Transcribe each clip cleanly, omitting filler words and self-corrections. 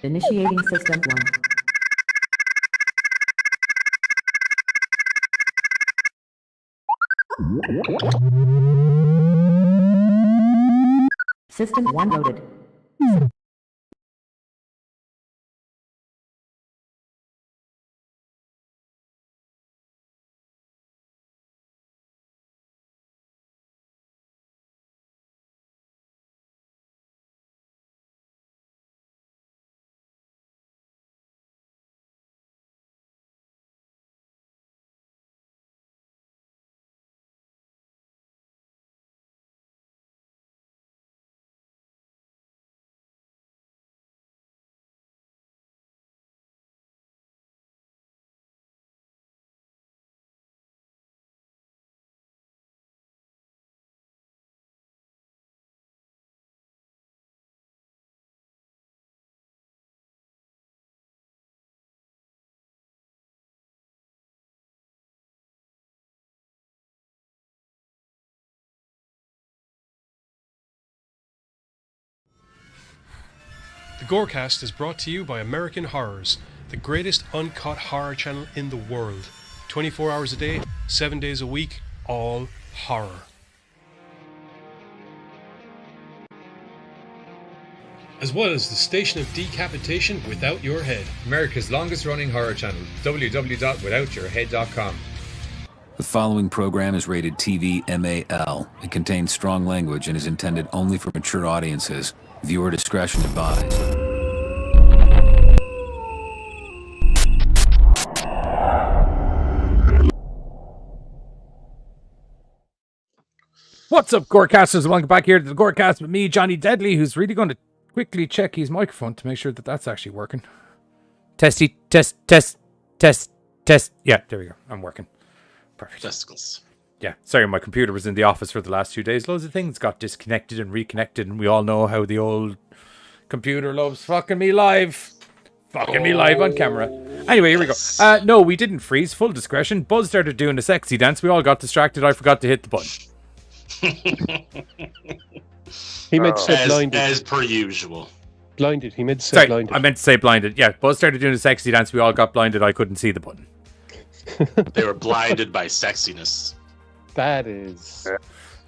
Initiating System 1. System 1 loaded. The Gorecast is brought to you by American Horrors, the greatest uncut horror channel in the world. 24 hours a day, 7 days a week, all horror. As well as the Station of Decapitation Without Your Head. America's longest running horror channel, www.withoutyourhead.com. The following program is rated TV MAL. It contains strong language and is intended only for mature audiences. Viewer discretion advised. What's up, Gorecasters? Welcome back here to the Gorecast with me, Johnny Deadly, who's really going to quickly check his microphone to make sure that that's actually working. Test. Yeah, there we go. I'm working. Perfect. Testicles. Yeah, sorry, my computer was in the office for the last 2 days. Loads of things got disconnected and reconnected, and we all know how the old computer loves fucking me live. Fucking me live on camera. Anyway, here we go. No, we didn't freeze. Full discretion. Buzz started doing a sexy dance. We all got distracted. I forgot to hit the button. He meant to say blinded. As per usual. Blinded. He meant to say Sorry, blinded. I meant to say blinded. Yeah, Buzz started doing a sexy dance. We all got blinded. I couldn't see the button. They were blinded by sexiness. That is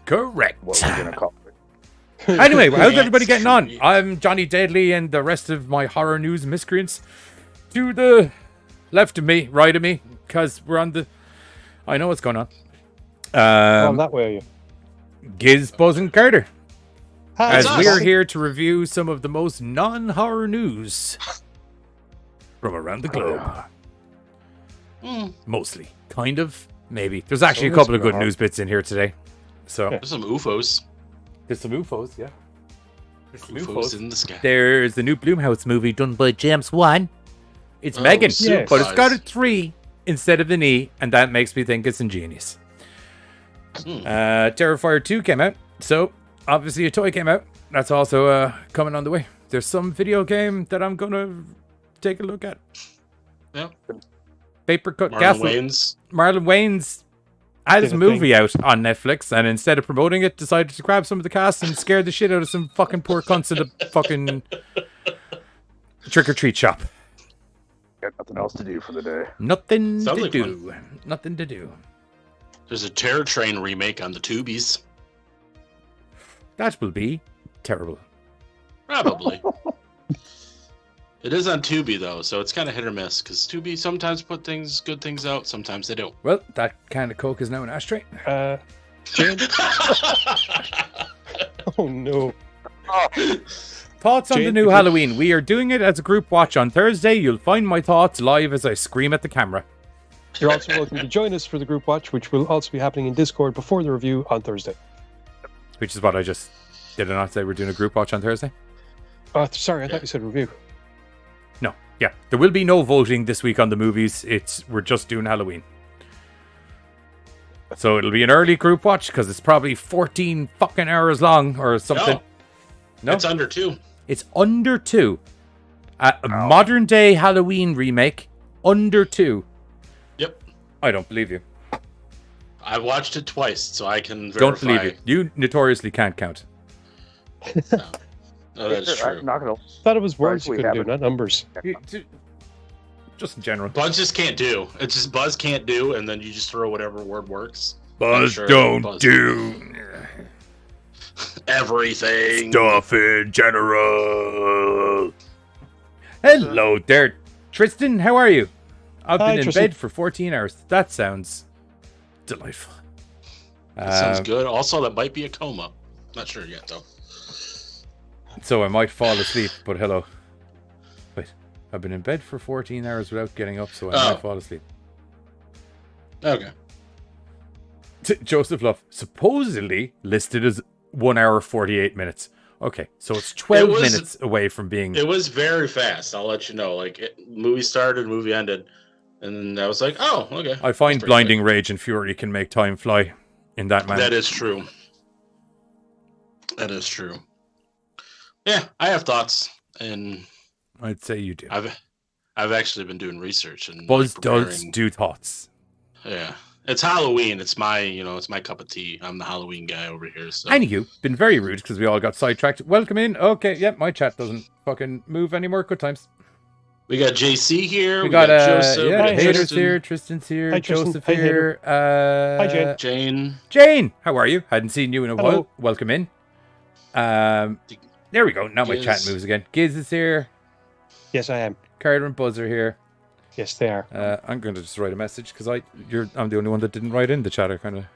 Correct. What we're gonna call it. Anyway, how's everybody getting on? I'm Johnny Deadly, and the rest of my horror news miscreants to the left of me, right of me, because we're on the... I know what's going on. that way, are you? Giz, Buzz, and Carter. Hi, As us. we are here to review some of the most non-horror news from around the globe. Mostly. Kind of. Maybe. There's actually a Almost couple of good not. news bits in here today. So, There's some UFOs. there's some UFOs, yeah. There's some UFOs in the sky. There's the new Blumhouse movie done by James Wan. It's Megan, Yes. but it's got a 3 instead of an E, and that makes me think it's ingenious. Terrifier 2 came out, so obviously a toy came out. That's also coming on the way. There's some video game that I'm gonna take a look at. Yep. Papercut Marlon Castle. Wayans. Marlon Wayans had his Did a movie out on Netflix, and instead of promoting it, decided to grab some of the cast and scare the shit out of some fucking poor cunts at a fucking trick-or-treat shop. Got nothing else to do for the day. Nothing Sounds to like do. Nothing to do. There's a Terror Train remake on the Tubies. That will be terrible. Probably. It is on Tubi though, so it's kind of hit or miss. Because Tubi sometimes put good things out, sometimes they don't. Well, that kind of coke is now an ashtray. Jane? Oh no. Thoughts on the Jane, new did you- Halloween? We are doing it as a group watch on Thursday. You'll find my thoughts live as I scream at the camera. You're also welcome to join us for the group watch, which will also be happening in Discord before the review on Thursday. Which is what I just... Did I not say we're doing a group watch on Thursday? Sorry, I thought you said review. No. Yeah. There will be no voting this week on the movies. We're just doing Halloween. So it'll be an early group watch because it's probably 14 fucking hours long or something. No? It's under 2. It's under 2. A modern day Halloween remake, under 2. Yep. I don't believe you. I watched it twice, so I can verify. Don't believe you. You notoriously can't count. Oh, that's true. I'm not gonna. Thought it was words We you couldn't do, haven't. not numbers. Just in general. Buzz just can't do. It's just Buzz can't do, and then you just throw whatever word works. Buzz Sure, don't Buzz do everything. stuff in general. Hello there, Tristan. How are you? I've Hi, been in Tristan. bed for 14 hours. That sounds delightful. That sounds good. Also, that might be a coma. Not sure yet, though. So I might fall asleep, but hello. Wait, I've been in bed for 14 hours without getting up, so I might fall asleep. Okay. Joseph Love, supposedly listed as 1 hour 48 minutes. Okay, so it's 12 minutes away from being... It was very fast. I'll let you know. Like, movie started, movie ended. And I was like, oh, okay. I find blinding rage and fury can make time fly in that manner. That is true. That is true. Yeah, I have thoughts, and I'd say you do. I've actually been doing research and Buzz preparing. does do thoughts. Yeah, it's Halloween. It's my, it's my cup of tea. I'm the Halloween guy over here. So. Anywho, been very rude because we all got sidetracked. Welcome in. Okay, yep, my chat doesn't fucking move anymore. Good times. We got JC here. We got Joseph. yeah, we got Haters Tristan. here. Tristan's here. Hi, Tristan. Joseph Hi, here. Hi, Jane. Jane. Jane, how are you? Hadn't seen you in a Hello. while. Welcome in. There we go. Now my chat Giz. moves again. Giz is here. Yes, I am. Carter and Buzz are here. Yes, they are. I'm going to just write a message because I'm the only one that didn't write in the chat. I kind of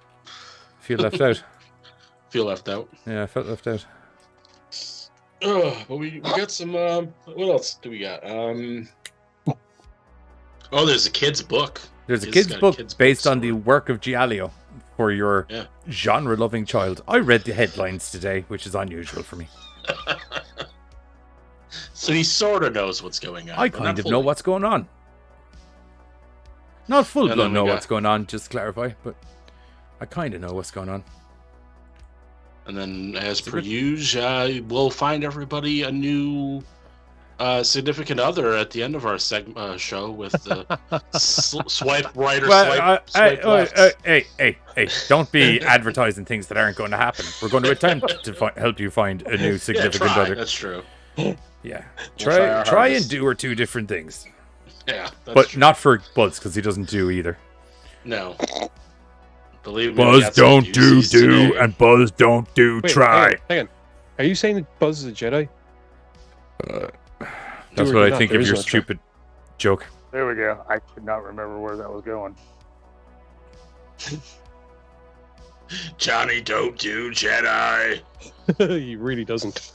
feel left out. Feel left out. Yeah, I felt left out. But we got some. What else do we got? Oh, there's a kid's book. There's a Giz kid's got a book kid's based book on the work of Giallo for your Yeah. genre-loving child. I read the headlines today, which is unusual for me. So he sort of knows what's going on. I but kind not of know fully. what's going on. Not full And blown then we know got- what's going on, just to clarify, but I kind of know what's going on. And then, as per usual, we'll find everybody a new significant other at the end of our show with the swipe right or swipe left. Hey, don't be advertising things that aren't going to happen. We're going to attempt to help you find a new significant try. other. That's true. Yeah, try our try and hardest. do are two different things. Yeah, that's But true. not for Buzz, because he doesn't do either. No. Believe me, we Buzz got some don't do doozies today. and Buzz don't do Wait, try. Hang on. Are you saying that Buzz is a Jedi? That's Do what or I do not, think there of is your no try. stupid joke. There we go. I could not remember where that was going. Johnny don't do Jedi. He really doesn't.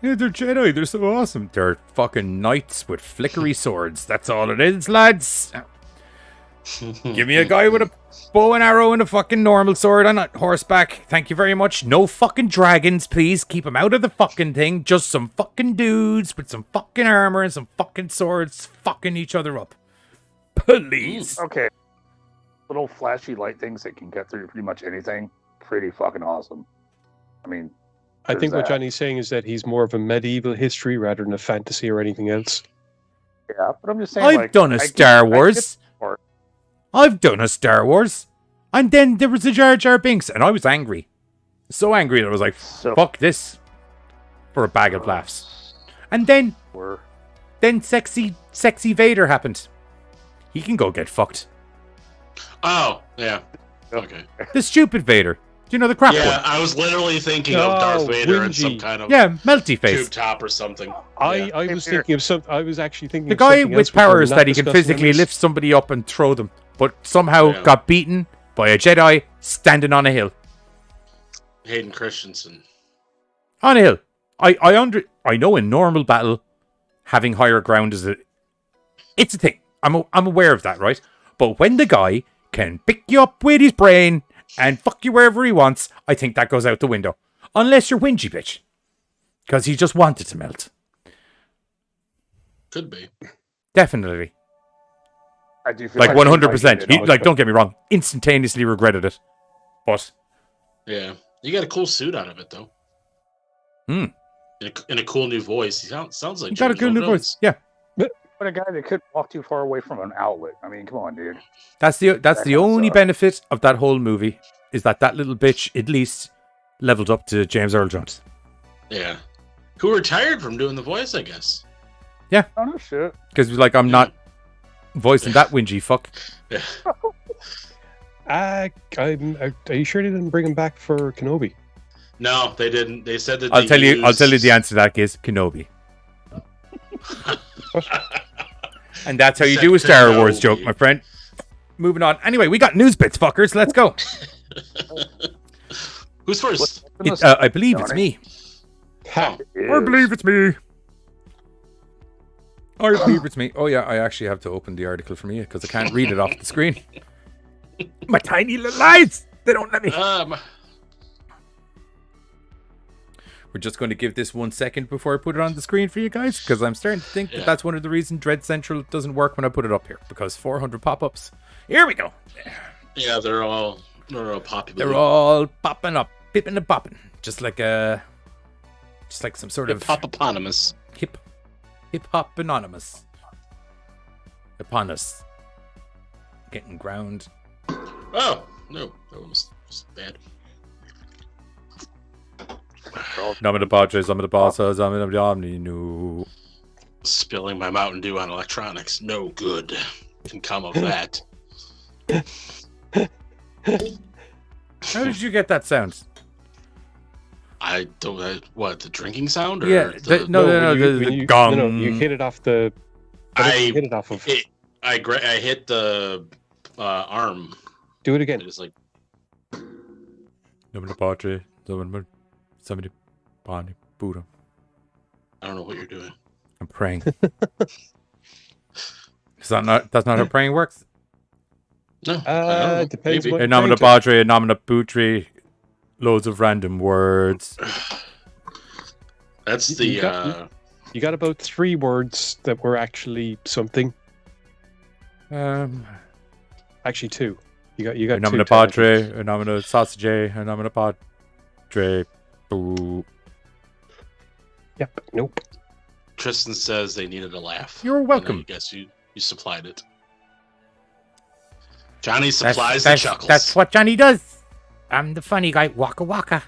Yeah, they're Jedi. They're so awesome. They're fucking knights with flickery swords. That's all it is, lads. Give me a guy with a bow and arrow and a fucking normal sword on a horseback. Thank you very much. No fucking dragons, please. Keep them out of the fucking thing. Just some fucking dudes with some fucking armor and some fucking swords fucking each other up. Please. Okay. Little flashy light things that can get through pretty much anything. Pretty fucking awesome. I mean, I think what there's that. Johnny's saying is that he's more of a medieval history rather than a fantasy or anything else. Yeah, but I'm just saying. I've like, done a I Star get- Wars. I've done a Star Wars. And then there was a Jar Jar Binks, and I was angry. So angry that I was like, So- fuck this. For a bag of laughs. And then sexy Vader happened. He can go get fucked. Oh, yeah. Okay. The stupid Vader. Do you know the crap Yeah, one? I was literally thinking of Darth Vader and some whingy. kind of Yeah, melty face. tube top or something. I was thinking of some. I was actually thinking The of guy something else with which we're powers not that he can discussing physically on this. lift somebody up and throw them, but somehow Yeah. got beaten by a Jedi standing on a hill. Hayden Christensen. On a hill. I know in normal battle, having higher ground is it's a thing. I'm aware of that, right? But when the guy can pick you up with his brain and fuck you wherever he wants, I think that goes out the window. Unless you're whingy bitch. Because he just wanted to melt. Could be. Definitely. I do feel Like like 100%. he He, like, don't get me wrong. Instantaneously regretted it. But Yeah. You got a cool suit out of it, though. Hmm. In a cool new voice. He sounds like he got a James good Earl new Jones. voice. Yeah. But a guy that could walk too far away from an outlet. I mean, come on, dude. That's the kinda only sucks. benefit of that whole movie is that little bitch at least leveled up to James Earl Jones. Yeah. Who retired from doing the voice, I guess. Oh, no shit. Because like I'm not voicing that whingy fuck. Yeah. Are you sure they didn't bring him back for Kenobi? No, they didn't. They said that I'll tell you the answer to that is Kenobi. And that's how you do a Star Wars joke, my friend. Moving on. Anyway, we got news bits, fuckers. Let's go. Who's first? I believe it's me. Ha. I believe it's me. I believe it's me. Oh yeah, I actually have to open the article from here because I can't read it off the screen. My tiny little eyes. They don't let me. We're just going to give this 1 second before I put it on the screen for you guys, because I'm starting to think that that's one of the reasons Dread Central doesn't work when I put it up here, because 400 pop-ups. Here we go. Yeah, they're all popular. They're all popping up, pipping and popping, just like some sort of Pop-eponymous. hip hop anonymous upon us getting ground. Oh no, that was bad. Name of the Padres, I'm the bosses, I'm the Omni new. Spilling my Mountain Dew on electronics, no good can come of that. How did you get that sound? I don't. What, the drinking sound? Or Yeah, the, no, the gong. No, you hit it off the. I hit it off of. I hit the arm. Do it again. It was like. Name of the Padres, somebody, Bonnie, Buddha. I don't know what you're doing. I'm praying. That's not how praying works? No, I don't know. It depends Maybe. what- A nomina Padre, a nomina Putri, loads of random words. That's the. You got about 3 words that were actually something. Actually 2. You got A 2. nomina Padre, a nomina Sausage, a nomina Padre, boo. Yep. Nope. Tristan says they needed a laugh. You're welcome. And I guess you supplied it. Johnny supplies the That's chuckles. That's what Johnny does. I'm the funny guy. Waka waka.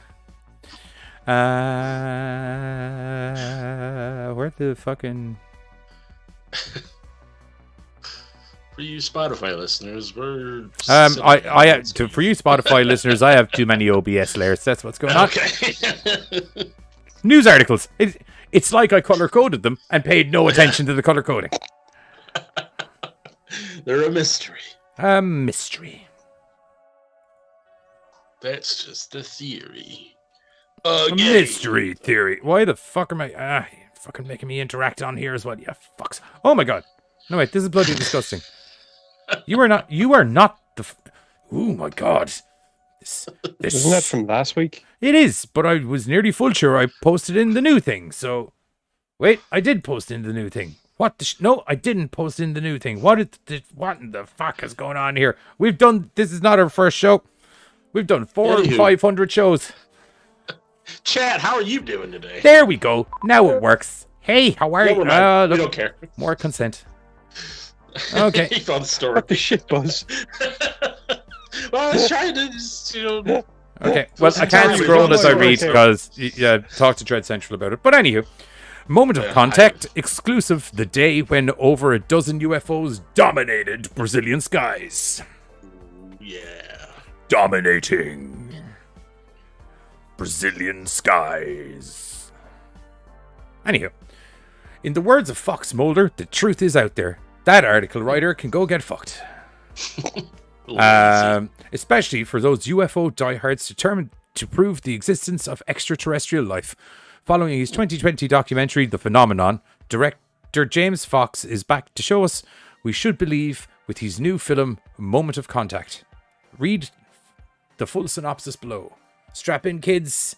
Where the fucking... For you Spotify listeners, we're for you Spotify listeners, I have too many OBS layers. That's what's going on. Okay. News articles. It's like I color coded them and paid no attention to the color coding. They're a mystery. A mystery. That's just a theory. A mystery theory. Why the fuck am I... you're fucking making me interact on here as well, you fucks. Oh my god. No, wait, this is bloody disgusting. You are not the... Oh my god. This... Isn't that from last week? It is, but I was nearly full sure I posted in the new thing, so... Wait, I did post in the new thing. What the No, I didn't post in the new thing. What in the fuck is going on here? This is not our first show. We've done 400 or 500 shows. Chad, how are you doing today? There we go. Now it works. Hey, how are you? We don't care. More consent. Okay. He found the story. What the shit, Buzz? Well, I was trying to just, Okay. Well, I can't scroll as I read because talk to Dread Central about it. But anywho, moment of contact exclusive: the day when over a dozen UFOs dominated Brazilian skies. Yeah. Dominating Brazilian skies. Anywho, in the words of Fox Mulder, the truth is out there. That article writer can go get fucked. Especially for those UFO diehards determined to prove the existence of extraterrestrial life. Following his 2020 documentary, The Phenomenon, director James Fox is back to show us we should believe with his new film, Moment of Contact. Read the full synopsis below. Strap in, kids.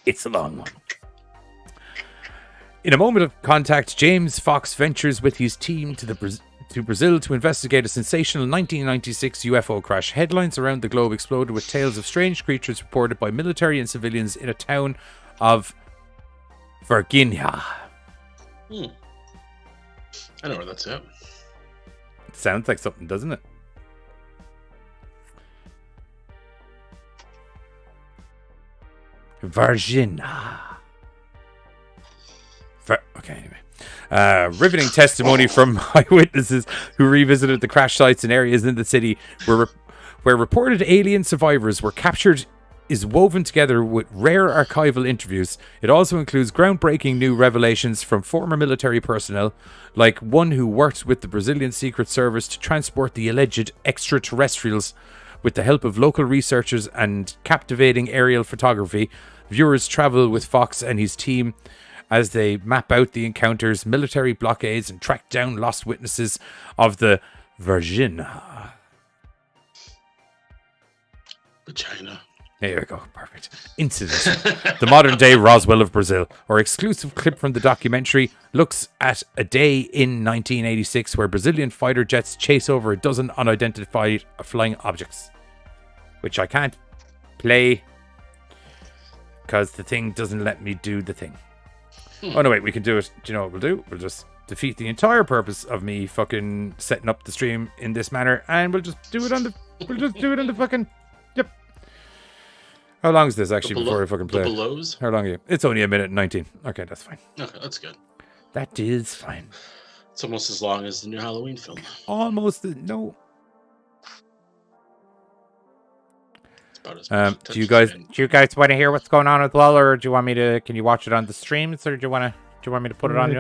It's a long one. In A Moment of Contact, James Fox ventures with his team to Brazil to investigate a sensational 1996 UFO crash. Headlines around the globe exploded with tales of strange creatures reported by military and civilians in a town of Virginia. I know where that's at. It sounds like something, doesn't it? Virginia. Okay, anyway. Riveting testimony from eyewitnesses who revisited the crash sites and areas in the city where reported alien survivors were captured is woven together with rare archival interviews. It also includes groundbreaking new revelations from former military personnel, like one who worked with the Brazilian Secret Service to transport the alleged extraterrestrials. With the help of local researchers and captivating aerial photography, viewers travel with Fox and his team as they map out the encounters, military blockades, and track down lost witnesses of the Virginia. Vagina. There we go. Perfect. Incident. The modern day Roswell of Brazil. Our exclusive clip from the documentary looks at a day in 1986 where Brazilian fighter jets chase over a dozen unidentified flying objects. Which I can't play because the thing doesn't let me do the thing. Oh no, wait, we can do it. Do you know what we'll do? We'll just defeat the entire purpose of me fucking setting up the stream in this manner, and we'll just do it on the fucking. Yep. How long is this actually before I fucking play? The belows? How long are you? It's only 1:19. Okay, that's fine. Okay, that's good. That is fine. It's almost as long as the new Halloween film. Almost no. It's about as Do you guys want to hear what's going on as well, or do you want me to? Can you watch it on the streams, or do you want me to put it on you?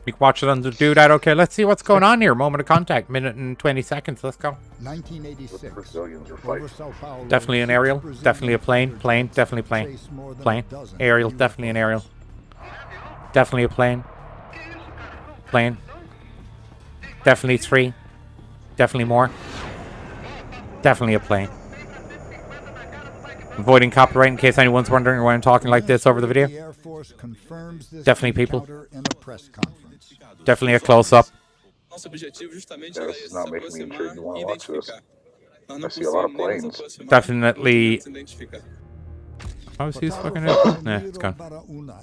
We can watch it on the do that. Okay, let's see what's going on here. Moment of contact, minute and 20 seconds. Let's go. 1986. Brazilians are fighting. Definitely an aerial. Definitely a plane. Plane. Definitely plane. Plane. Aerial. Definitely an aerial. Definitely a plane. Plane. Definitely 3. Definitely more. Definitely a plane. Avoiding copyright in case anyone's wondering why I'm talking like this over the video. Definitely people. Definitely a close-up. Yeah, this is not making me intrigued to want to watch this. I see a lot of planes. Definitely. Oh, he's fucking it. Nah, it's gone.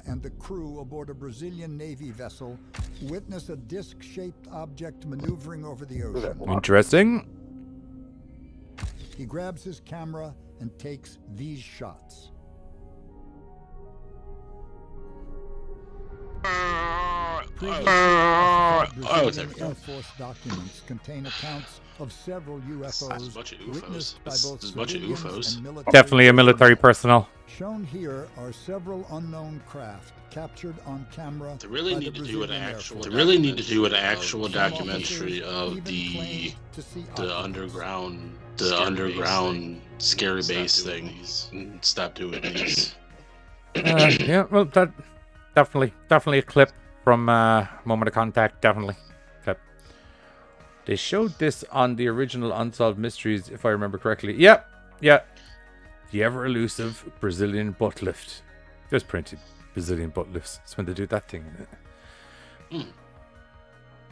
And the crew aboard a Brazilian Navy vessel witness a disc-shaped object maneuvering over the ocean. Interesting. He grabs his camera and takes these shots. Brazilian Air Force documents contain accounts of several UFOs witnessed by both civilians and military. Definitely a military personnel. Shown here are several unknown craft captured on camera. They really need to do an actual. They really need to do an actual documentary of the underground scary base thing. And stop doing these. Yeah, well, that definitely a clip from Moment of Contact. Definitely clip. They showed this on the original Unsolved Mysteries, if I remember correctly. Yep. The ever elusive Brazilian butt lift. There's printed Brazilian butt lifts. It's when they do that thing.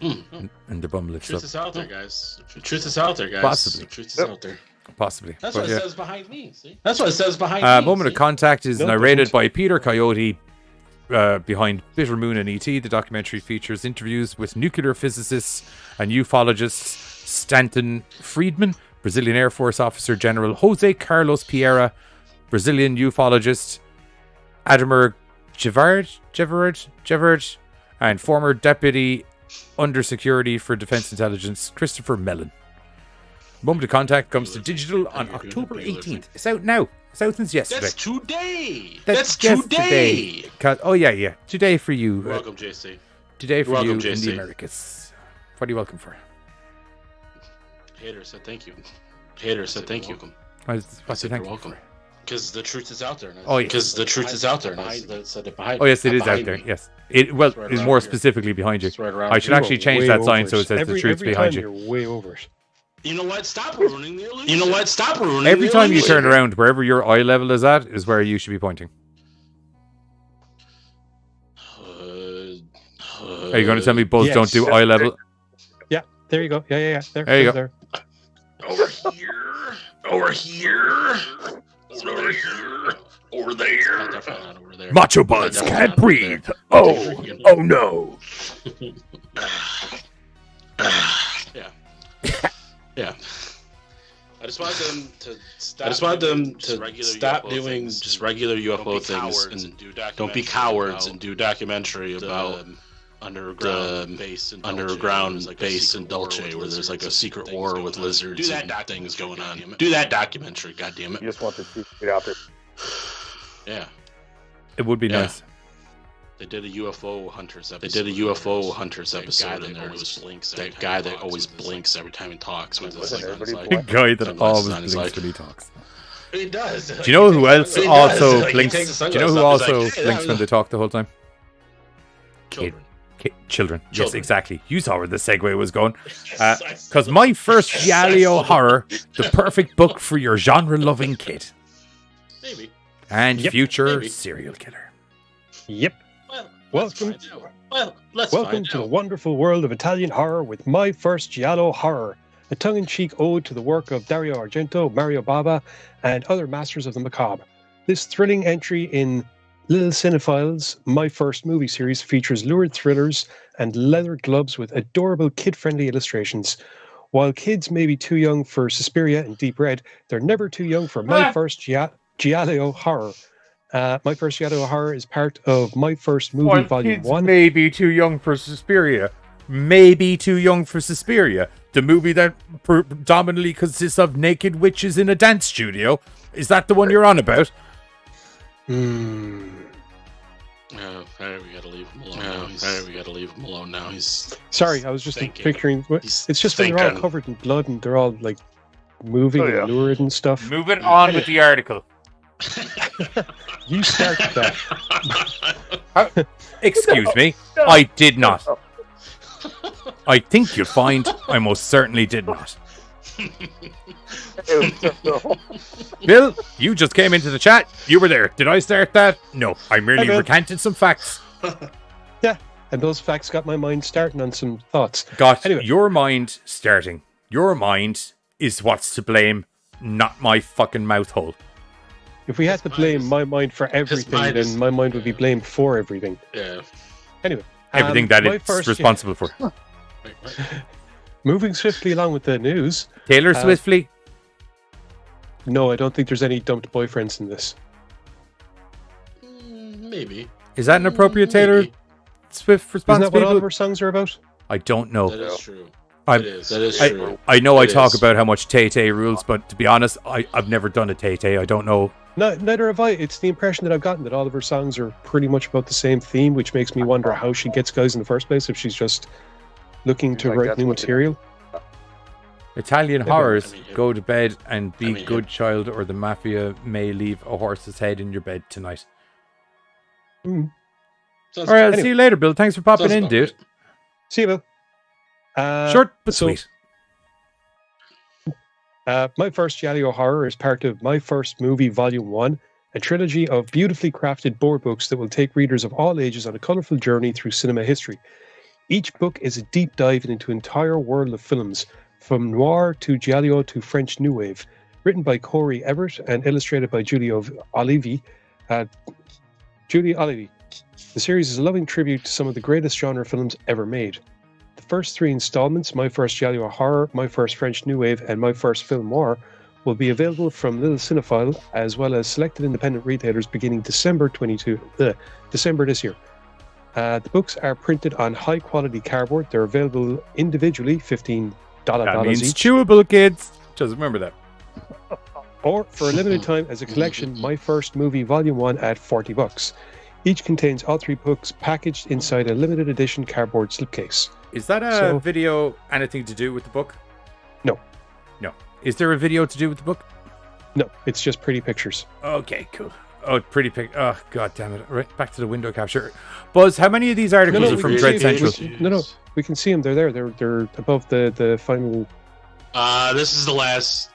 And the bum lifts up. Truth is out there, guys. Truth is out there, guys. Possibly. Truth is out there. Possibly. That's what it says behind me. See? That's what it says behind me. Moment of Contact is narrated by Peter Coyote. Behind Bitter Moon and E.T., the documentary features interviews with nuclear physicists and ufologists Stanton Friedman, Brazilian Air Force Officer General Jose Carlos Pereira, Brazilian ufologist Ademir Gevard, and former Deputy Undersecurity for Defense Intelligence Christopher Mellon. Moment of Contact comes to digital on October 18th. It's out now. It's out since yesterday. That's today. That's today. Oh, yeah. Today for you. You're welcome, JC. Today for you JC. in the Americas. What are you welcome for? Hater said thank you. Hater said thank you. What's you're welcome. Because the truth is out there. Oh, yes. Because the truth is out there. Behind Oh, yes, it is out there. me. Yes. It's more specifically behind you. I should actually change that sign so it says the truth's behind you. You're way over it. You know what? Stop ruining the illusion. Every time you turn around, wherever your eye level is at, is where you should be pointing. Are you going to tell me Buzz don't do eye level? Yeah, there you go. Yeah. There you go. There. Over here. Over there. Definitely not over there. Macho Buzz Definitely can't not over breathe. there. Oh, oh no. Yeah. Yeah. I just wanted them to stop doing just regular UFO things and don't be cowards and do documentary about underground base in Dulce where there's like a secret war with lizards and things going on. Do that documentary, goddammit. You just want the secret out there. Yeah. It would be nice. They did a UFO Hunters episode, and there was that guy that always blinks every time he talks. With his, The guy that always blinks when he talks. He does. Do you know who else also blinks? Takes the Do you know who sunglasses off, also he's like, blinks when they talk the whole time? Children. Yes, exactly. You saw where the segue was going. Because my first Giallo horror, the perfect book for your genre-loving kid. Maybe. And future serial killer. Yep. Welcome Welcome to the wonderful world of Italian horror with My First Giallo Horror, a tongue-in-cheek ode to the work of Dario Argento, Mario Bava, and other masters of the macabre. This thrilling entry in Little Cinephiles' My First Movie series features lurid thrillers and leather gloves with adorable kid-friendly illustrations. While kids may be too young for Suspiria and Deep Red, they're never too young for My First Giallo Horror. My First Giallo Horror is part of My First Movie Volume 1. Maybe too young for Suspiria. Maybe too young for Suspiria. The movie that predominantly consists of naked witches in a dance studio. Is that the one you're on about? We gotta leave him alone now. He's Sorry, I was just thinking. picturing. It's just when they're all covered in blood and they're all like moving and lurid and stuff. Moving on with the article. You started that. Excuse me, I did not. I think you'll find I most certainly did not. Bill, you just came into the chat. You were there. Did I start that? No, I merely recanted some facts. Yeah, and those facts got my mind starting on some thoughts. Anyway. Your mind starting. Your mind is what's to blame, not my fucking mouth hole. If we had to blame my mind for everything, then my mind would be blamed for everything. Yeah. Anyway. Everything that it's responsible for. Moving swiftly along with the news. Taylor Swiftly? No, I don't think there's any dumped boyfriends in this. Maybe. Is that an appropriate Taylor Swift response? Isn't that what all of her songs are about? I don't know. That is true. That is true. I know I talk about how much Tay-Tay rules, but to be honest, I've never done a Tay-Tay. I don't know. No, neither have I. It's the impression that I've gotten that all of her songs are pretty much about the same theme, which makes me wonder how she gets guys in the first place if she's just looking to write new material. Italian horrors, go to bed and be good child, or the mafia may leave a horse's head in your bed tonight. All right, I'll see you later, Bill. Thanks for popping in, dude. See you, Bill. Short but sweet. My First Giallo Horror is part of My First Movie Volume 1, a trilogy of beautifully crafted board books that will take readers of all ages on a colourful journey through cinema history. Each book is a deep dive into an entire world of films, from noir to giallo to French New Wave, written by Corey Everett and illustrated by Julie Olivi. The series is a loving tribute to some of the greatest genre films ever made. The first three installments, My First Giallo Horror, My First French New Wave, and My First Film Noir, will be available from Little Cinephile, as well as selected independent retailers beginning December this year. The books are printed on high-quality cardboard. They're available individually, $15 That means each. chewable, kids. Just remember that. Or for a limited time as a collection, My First Movie Volume 1 at $40. Each contains all three books packaged inside a limited edition cardboard slipcase. Is that a video anything to do with the book? No. No. Is there a video to do with the book? No, it's just pretty pictures. Okay, cool. Oh, pretty oh, god damn it. Right, back to the window capture. Buzz, how many of these articles are from Dread Central? No, we can see them. They're there. They're above the final. This is the last.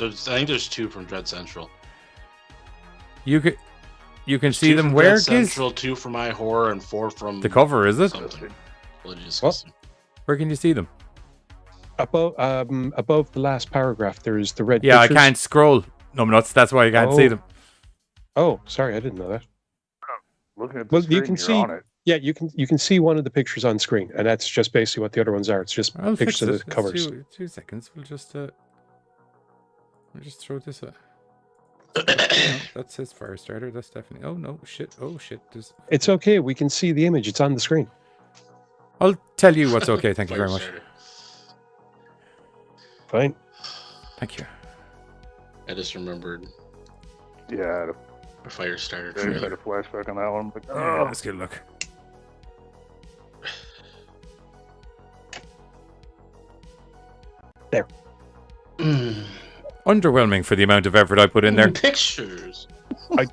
I think there's 2 from Dread Central. You can see them from where, Dread Central, 2 from My Horror, and 4 from the cover. Is it? What? Where can you see them? Above the last paragraph, there's the red. Yeah, pictures. I can't scroll. No, nuts. That's why I can't see them. Oh, sorry, I didn't know that. Looking at the Well, screen, you can you're see. on it. Yeah, you can see. on it. Yeah, you can see one of the pictures on screen, and that's just basically what the other ones are. It's just I'll fix pictures it. of the It's covers. 2 seconds. We'll just throw this up. No, that says fire starter. That's definitely. Oh no, shit. Oh shit. There's... It's okay. We can see the image. It's on the screen. I'll tell you what's okay. Thank you very much. Fine. Thank you. I just remembered Yeah, a fire starter I had trailer. a flashback on that one. But, Yeah, let's get a look. There. Underwhelming for the amount of effort I put in there. Pictures.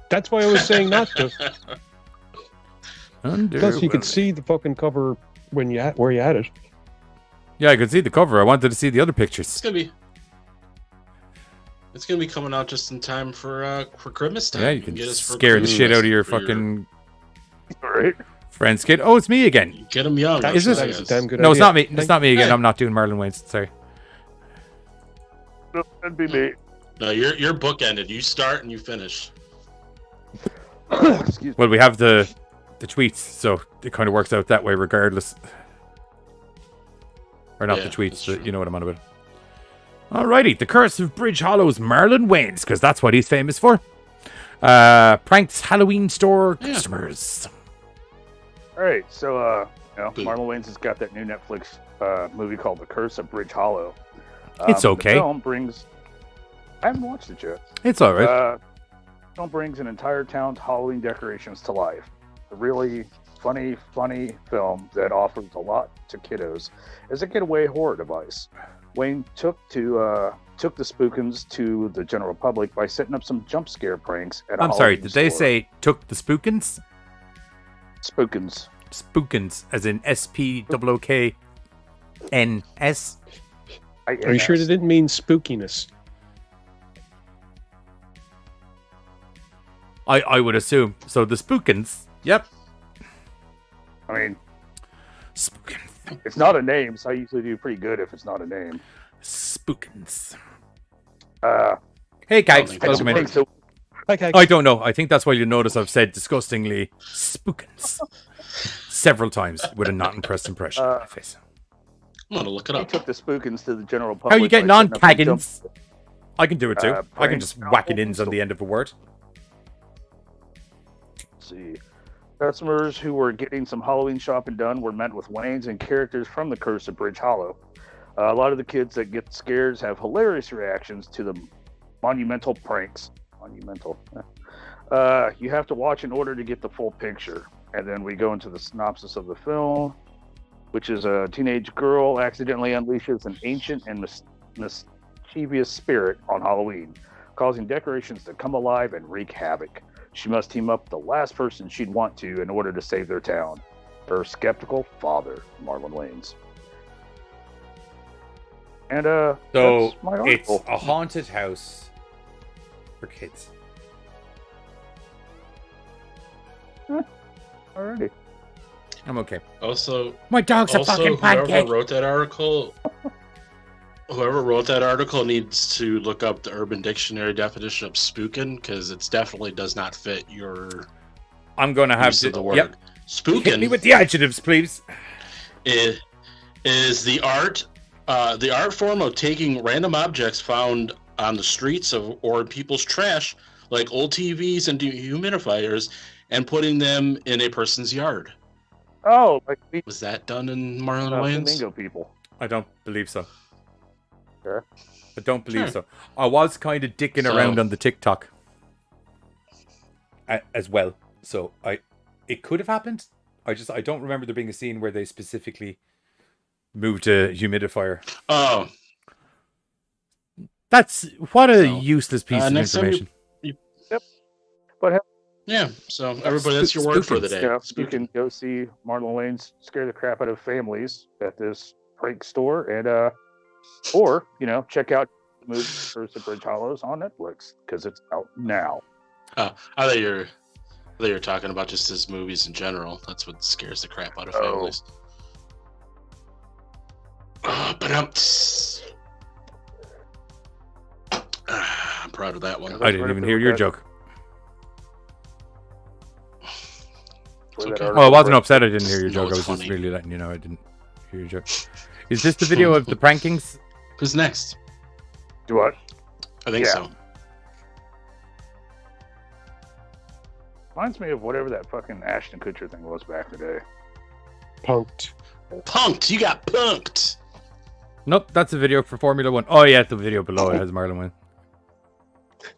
That's why I was saying not to. Plus, you could Underwhelming. see the fucking cover when where you had it. Yeah, I could see the cover. I wanted to see the other pictures. It's gonna be coming out just in time for Christmas time. Yeah, you can get us for scare the shit out of your for fucking right. friends, kid. Oh, it's me again. Get them young. Is this? That was a damn good No, it's idea. not me. It's not me again. Hey. I'm not doing Marlon Wayans. Sorry. No, that'd be me. No, you're bookended. You start and you finish. Excuse me. Well, we have the tweets, so it kind of works out that way, regardless. Or not Yeah, the tweets, that's but true. you know what I'm on about. Alrighty, The Curse of Bridge Hollow's Marlon Wayans, because that's what he's famous for. Pranks Halloween store customers. All right, so Marlon Wayans has got that new Netflix movie called The Curse of Bridge Hollow. It's okay. The film brings. I haven't watched it yet. It's alright. The film brings an entire town's Halloween decorations to life. A really funny film that offers a lot to kiddos as a getaway horror device. Wayne took the Spookins to the general public by setting up some jump scare pranks at a I'm sorry, Halloween did they store. say took the Spookins? Spookins? Spookins, as in SPOOKNS. Are you sure they didn't mean spookiness? I would assume. So the Spookins, yep. I mean, Spookins. it's not a name, so I usually do pretty good if it's not a name. Spookins. I Hey, guys, don't think welcome in. think so. Okay. I don't know. I think that's why you notice I've said disgustingly spookins several times with a not impressed impression on my face. I'm gonna look it He up. took the Spookins to the general How public. are you getting by on, setting up some jump- Caggins? I can do it too. I can prank just whack it ins on the end of a word. See. Customers who were getting some Halloween shopping done were met with Waynes and characters from The Curse of Bridge Hollow. A lot of the kids that get scares have hilarious reactions to the monumental pranks. Monumental. You have to watch in order to get the full picture. And then we go into the synopsis of the film, which is a teenage girl accidentally unleashes an ancient and mischievous spirit on Halloween, causing decorations to come alive and wreak havoc. She must team up with the last person she'd want to in order to save their town. Her skeptical father, Marlon Wayans. And So that's my it's article. a haunted house for kids. Alrighty. I'm okay. Also, My dog's a fucking whoever pancake. wrote that article, needs to look up the Urban Dictionary definition of spookin, because it definitely does not fit your I'm going to have use to. of the word. Yep. Spookin Hit me with the adjectives, please. is the art form of taking random objects found on the streets or in people's trash, like old TVs and dehumidifiers, and putting them in a person's yard. Oh, like the Was that done in Marlon Wayans? Flamingo people. I don't believe so. Sure. I don't believe Sure. so. I was kind of dicking So- around on the TikTok as well. So it could have happened. I don't remember there being a scene where they specifically moved a humidifier. Oh, That's what a So, useless piece of next time information. But yeah. So everybody, that's your word for the day. yeah, you Spookin. can go see Marlon Wayans scare the crap out of families at this prank store, and or check out the movie Curse of Bridge Hollows on Netflix because it's out now. I thought you were talking about just his movies in general. That's what scares the crap out of families. But I'm proud of that one. I didn't even hear your joke. where that okay. article Oh, I wasn't was. upset I didn't hear your No, joke. I it's was just funny. really letting you know I didn't hear your joke. Is this the video of the prankings? Who's next? Do what? I think Yeah. so. Reminds me of whatever that fucking Ashton Kutcher thing was back in the day. Punked. Punked. You got punked. Nope, that's a video for Formula One. Oh yeah, the video below it has Marlon Wayans.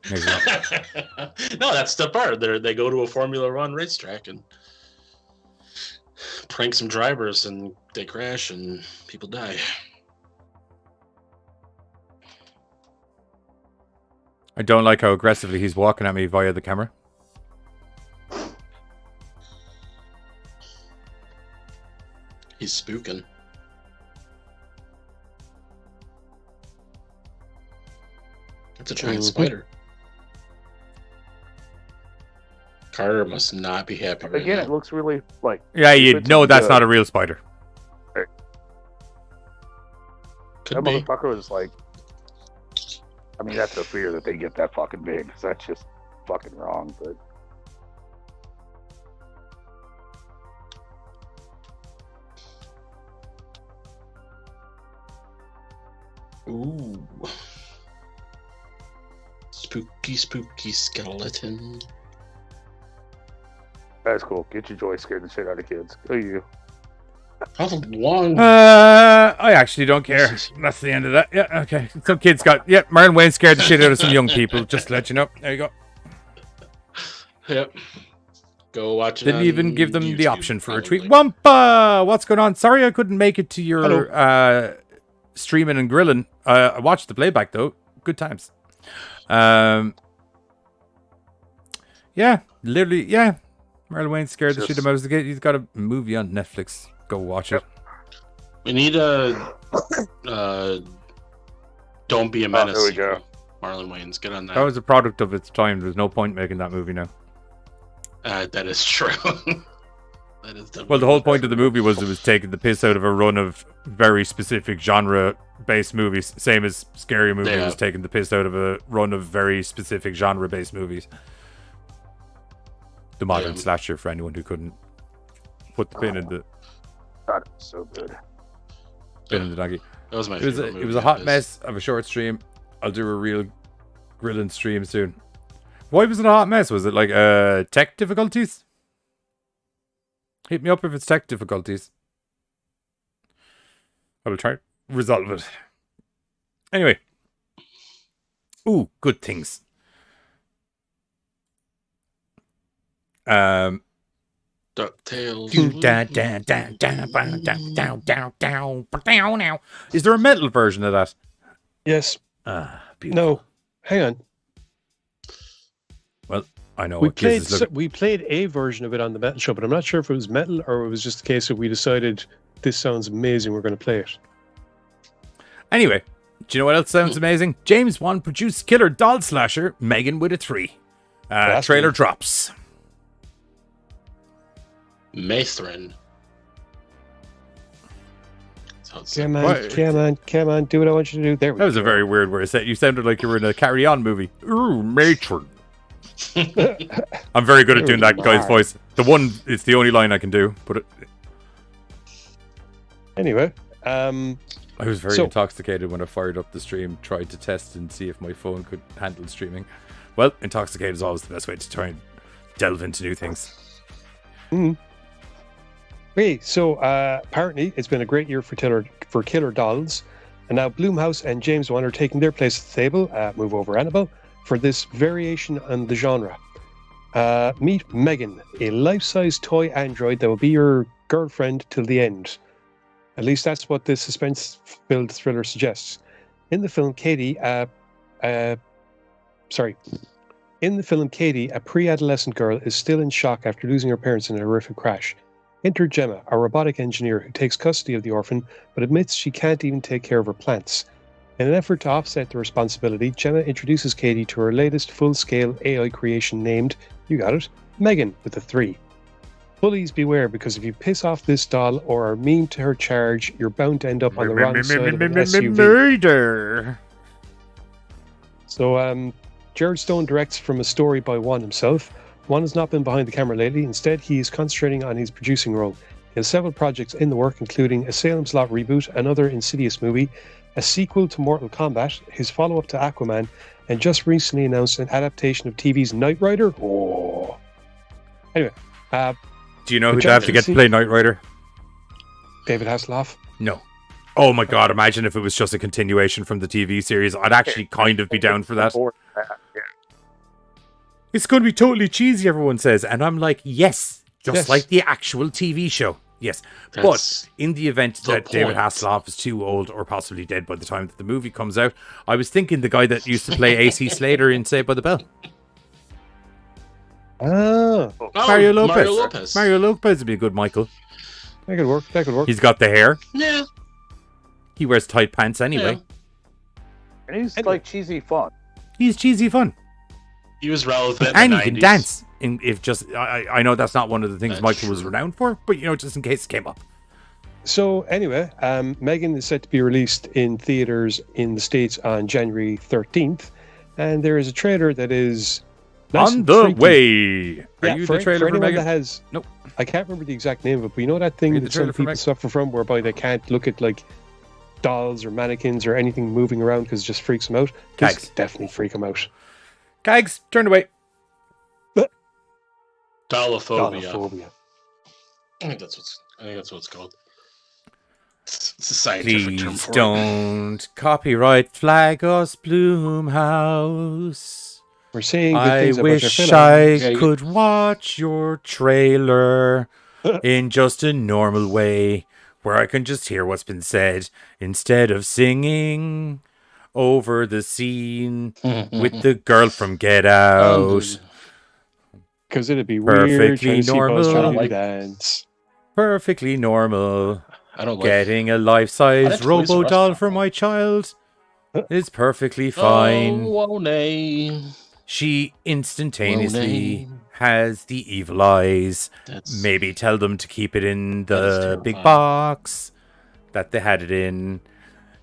There you go. No, that's the part. They go to a Formula One racetrack and prank some drivers, and they crash, and people die. I don't like how aggressively he's walking at me via the camera. He's spooking. It's a giant spider. Carter must not be happy right Again, now. it looks really like. Yeah, you it's know that's good. not a real spider. Could That be. motherfucker was like. I mean, that's a fear that they get that fucking big. 'Cause that's just fucking wrong. But Ooh. Spooky, spooky skeleton. that's cool. Get your joy, scared the shit out of kids. Who you? How long? I actually don't care. That's the end of that. Yeah, okay. Some kids got. Yeah, Marlon Wayans scared the shit out of some young people. Just to let you know. There you go. Yep. Go watch it. Didn't on even give them the YouTube, option for a tweet. probably. Wampa! What's going on? Sorry I couldn't make it to your streaming and grilling. I watched the playback though. Good times. Yeah, literally, yeah. Marlon Wayans scared the shit out of us. He's got a movie on Netflix. Go watch it. We need a Don't Be a Menace. there we sequel. go. Marlon Wayans, get on that. That was a product of its time. There's no point making that movie now. That is true. That is Well, the whole point of the movie was it was taking the piss out of a run of very specific genre-based movies. Same as Scary Movie Yeah. was taking the piss out of a run of very specific genre-based movies. The modern slasher, for anyone who couldn't put the pin in the God, it's so good. pin in the donkey. That was my It was favorite movie. a hot mess of a short stream. I'll do a real grilling stream soon. Why was it a hot mess? Was it like tech difficulties? Hit me up if it's tech difficulties. I will try to resolve it. Anyway. Ooh, good things. DuckTales. Is there a metal version of that? Yes. Beautiful. No. Hang on. Well, I know We what kids is looking. we played a version of it on the metal show, but I'm not sure if it was metal or it was just a case of we decided this sounds amazing, we're going to play it. Anyway, do you know what else sounds amazing? James Wan produced killer doll slasher Megan with a 3. Trailer drops. Mathrin. Come on, do what I want you to do. There we That was a very weird word. You sounded like you were in a Carry On movie. Ooh, matron. I'm very good at doing that guy's voice. It's the only line I can do. But Anyway, I was very so- intoxicated when I fired up the stream, tried to test and see if my phone could handle streaming. Well, intoxicated is always the best way to try and delve into new things. Okay, so apparently it's been a great year for killer dolls, and now Blumhouse and James Wan are taking their place at the table, move over Annabelle, for this variation on the genre. Meet Megan, a life-size toy android that will be your girlfriend till the end. At least that's what this suspense-filled thriller suggests. In the film, Katie, a pre-adolescent girl is still in shock after losing her parents in a horrific crash. Enter Gemma, a robotic engineer who takes custody of the orphan, but admits she can't even take care of her plants. In an effort to offset the responsibility, Gemma introduces Katie to her latest full-scale AI creation named, you got it, Megan with a 3. Bullies beware, because if you piss off this doll or are mean to her charge, you're bound to end up on the wrong side of an SUV. Murder! So, Jared Stone directs from a story by Wan himself. Juan has not been behind the camera lately. Instead, he is concentrating on his producing role. He has several projects in the work, including a Salem's Lot reboot, another Insidious movie, a sequel to Mortal Kombat, his follow-up to Aquaman, and just recently announced an adaptation of TV's Knight Rider. Oh. Anyway. Do you know who'd have to get to play Knight Rider? David Hasselhoff? No. Oh my god, imagine if it was just a continuation from the TV series. I'd actually kind of be down for that. It's going to be totally cheesy, everyone says. And I'm like, yes, just like the actual TV show. Yes. But in the event that David Hasselhoff is too old or possibly dead by the time that the movie comes out, I was thinking the guy that used to play AC Slater in Saved by the Bell. Mario Lopez. Mario Lopez would be a good Michael. That could work. He's got the hair. Yeah. He wears tight pants anyway. Yeah. And he's like cheesy fun. He's cheesy fun. He was relevant. And in he the can 90s. dance. I know that's not one of the things Michael was renowned for, but just in case it came up. So anyway, Megan is set to be released in theaters in the States on January 13th, and there is a trailer that is on the way. Are you for, the trailer for for anyone Megan? that has? Nope. I can't remember the exact name of it, but you know that thing that some people suffer from, whereby they can't look at like dolls or mannequins or anything moving around because it just freaks them out. This Gags. definitely freak them out. Gags, turn away. Dollophobia. I think that's what it's called. It's a scientific term Please for don't copyright flag us, Bloomhouse. We're saying good I things about wish your I film. could watch your trailer in just a normal way, where I can just hear what's been said instead of singing over the scene with the girl from Get Out. Because it'd be weird. Perfectly normal. Trying to dance. Perfectly normal. I don't like Getting a life-size like Toys R robo Us doll for my child is perfectly fine. Oh, nay. She instantaneously has the evil eyes. Maybe tell them to keep it in the big box that they had it in.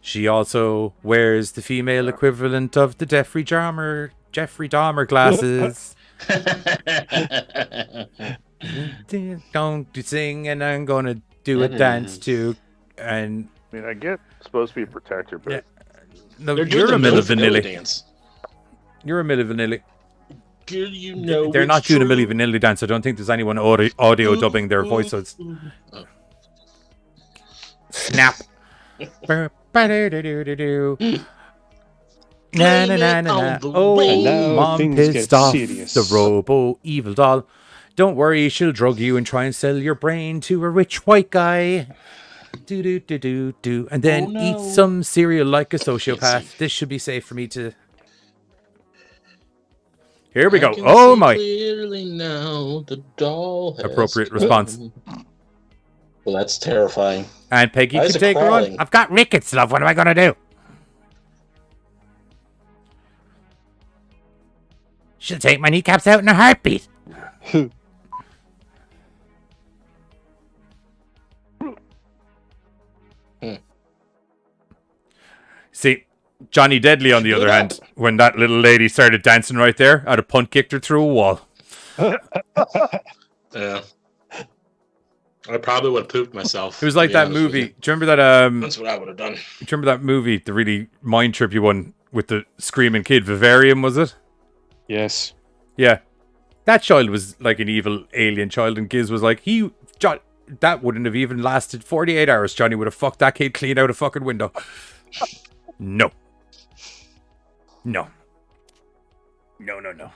She also wears the female equivalent of the Jeffrey Dahmer glasses. Don't you sing, and I'm gonna do a dance too. And I mean, I get it's supposed to be a protector, but no, They're you're doing a the Milli Milli Vanilli Vanilli. dance. You're a Milli Vanilli. Good, you know They're not it's doing a true. Milli Vanilli dance. I don't think there's anyone audio dubbing their voices. Snap. Na na na na na. Oh, And now mom things pissed get off serious. the robo evil doll. Don't worry, she'll drug you and try and sell your brain to a rich white guy. Do do do do do, and then eat some cereal like a sociopath. This should be safe for me to. Here we go. Oh my! Clearly now the doll has Appropriate response. Well, that's terrifying. And Peggy Why can is it take her on. crawling? I've got rickets, love. What am I gonna do? She'll take my kneecaps out in a heartbeat. See, Johnny Deadly, on the other hand, when that little lady started dancing right there, I'd have punt kicked her through a wall. Yeah. I probably would have pooped myself. It was like to be that honest with movie. you. Do you remember that? That's what I would have done. Do you remember that movie, the really mind trippy one with the screaming kid? Vivarium, was it? Yes. Yeah. That child was like an evil alien child, and Giz was like, that wouldn't have even lasted 48 hours. Johnny would have fucked that kid clean out a fucking window. No. No. No, no, no.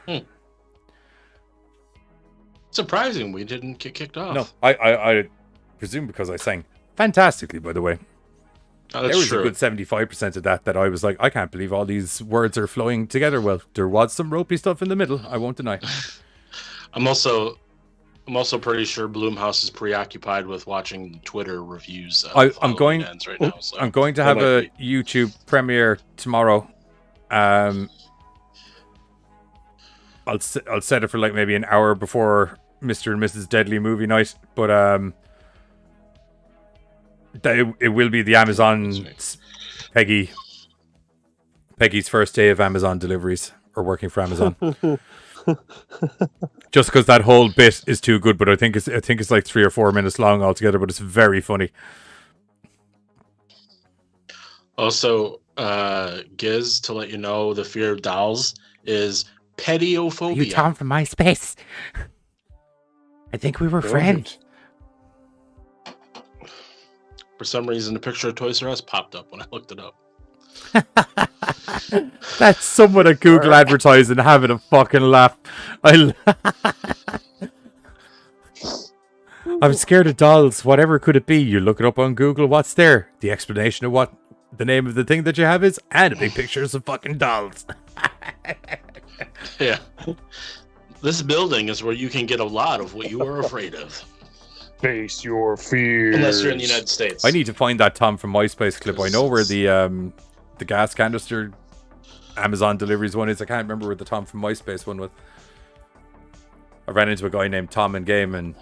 Surprising we didn't get kicked off. No, I presume because I sang fantastically, by the way. Oh, There that's was true. a good 75% of that I was like, I can't believe all these words are flowing together well. There was some ropey stuff in the middle, I won't deny. I'm also pretty sure Bloomhouse is preoccupied with watching Twitter reviews. Of I'm going. Halloween Ends right now, so I'm going to that have might a be- YouTube premiere tomorrow. I'll set it for like maybe an hour before Mr. and Mrs. Deadly movie night, but it will be the Amazon Peggy's first day of Amazon deliveries or working for Amazon. Just because that whole bit is too good, but I think it's like 3 or 4 minutes long altogether, but it's very funny. Also, Giz, to let you know, the fear of dolls is pediophobia. You Tom from MySpace? I think we were friends. For some reason, the picture of Toys R Us popped up when I looked it up. That's someone at Google advertising having a fucking laugh. I'm scared of dolls. Whatever could it be? You look it up on Google. What's there? The explanation of what the name of the thing that you have is, and a big picture of some fucking dolls. Yeah. This building is where you can get a lot of what you are afraid of. Face your fears. Unless you're in the United States. I need to find that Tom from MySpace clip. I know where the gas canister Amazon deliveries one is. I can't remember where the Tom from MySpace one was. I ran into a guy named Tom in game and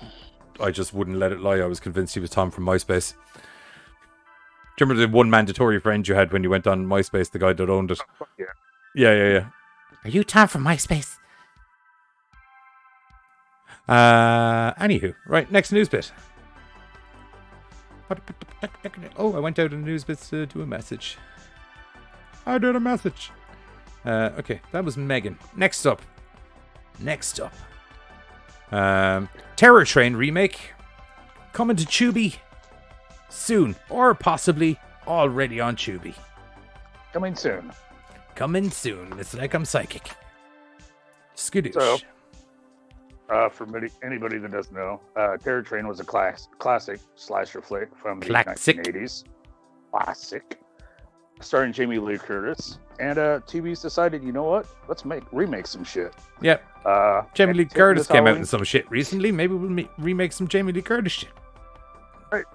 I just wouldn't let it lie. I was convinced he was Tom from MySpace. Do you remember the one mandatory friend you had when you went on MySpace, the guy that owned it? Yeah. Are you Tom from MySpace? Anywho, right, next news bit. Oh, I went out in the news bits to do a message. I did a message. Okay, that was Megan. Next up. Terror Train remake. Coming to Tubi soon. Or possibly already on Tubi. Coming soon. It's like I'm psychic. Skidoosh. So, for anybody that doesn't know, Terror Train was a classic slasher flick from the 1980s. Classic. Starring Jamie Lee Curtis. And TV's decided, you know what? Let's remake some shit. Yep. Jamie Lee Curtis came out in some shit recently. Maybe we'll remake some Jamie Lee Curtis shit. Right.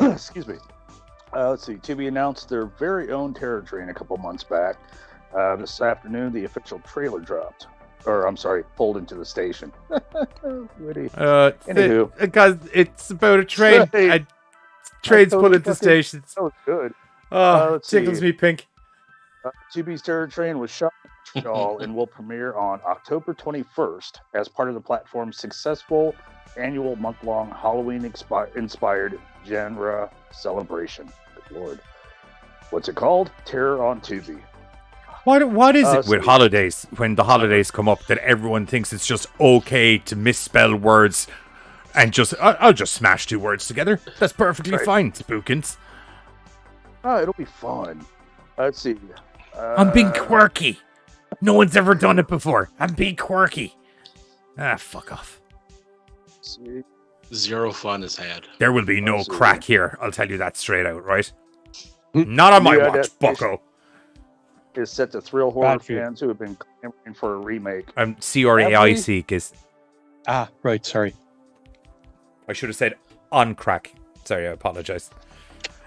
Excuse me. Let's see. TV announced their very own Terror Train a couple months back. This afternoon, the official trailer dropped. Or, I'm sorry, pulled into the station. Witty. Anywho. Because it's about a train. And trains pull into stations. That was good. Oh, tickles me pink. TV's Terror Train was shot in Montreal and will premiere on October 21st as part of the platform's successful annual month-long Halloween-inspired genre celebration. Good Lord. What's it called? Terror on Tubi. What is it with holidays, when the holidays come up, that everyone thinks it's just okay to misspell words and just, I'll just smash 2 words together. That's perfectly fine, spookins. Oh, it'll be fun. Let's see. I'm being quirky. No one's ever done it before. I'm being quirky. Fuck off. See. Zero fun is had. There will be no crack here. I'll tell you that straight out, right? Not on my watch, bucko. Is set to thrill horror fans who have been clamoring for a remake. CRAIC is. Right, sorry. I should have said on crack. Sorry, I apologize.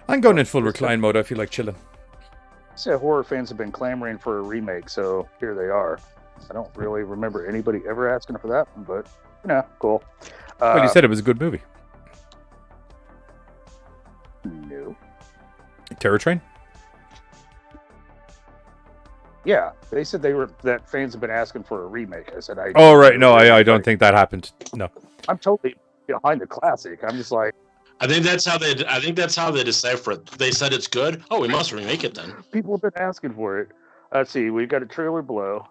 I'm going in full recline mode. I feel like chilling. So horror fans have been clamoring for a remake, so here they are. I don't really remember anybody ever asking for that one, but, cool. Well, you said it was a good movie. No. Terror Train? Yeah, they said that fans have been asking for a remake. I said, oh, right. No, I don't think that happened. No. I'm totally behind the classic. I'm just like, I think that's how they decipher it. They said it's good. Oh, we must remake it then. People have been asking for it. Let's see. We've got a trailer below.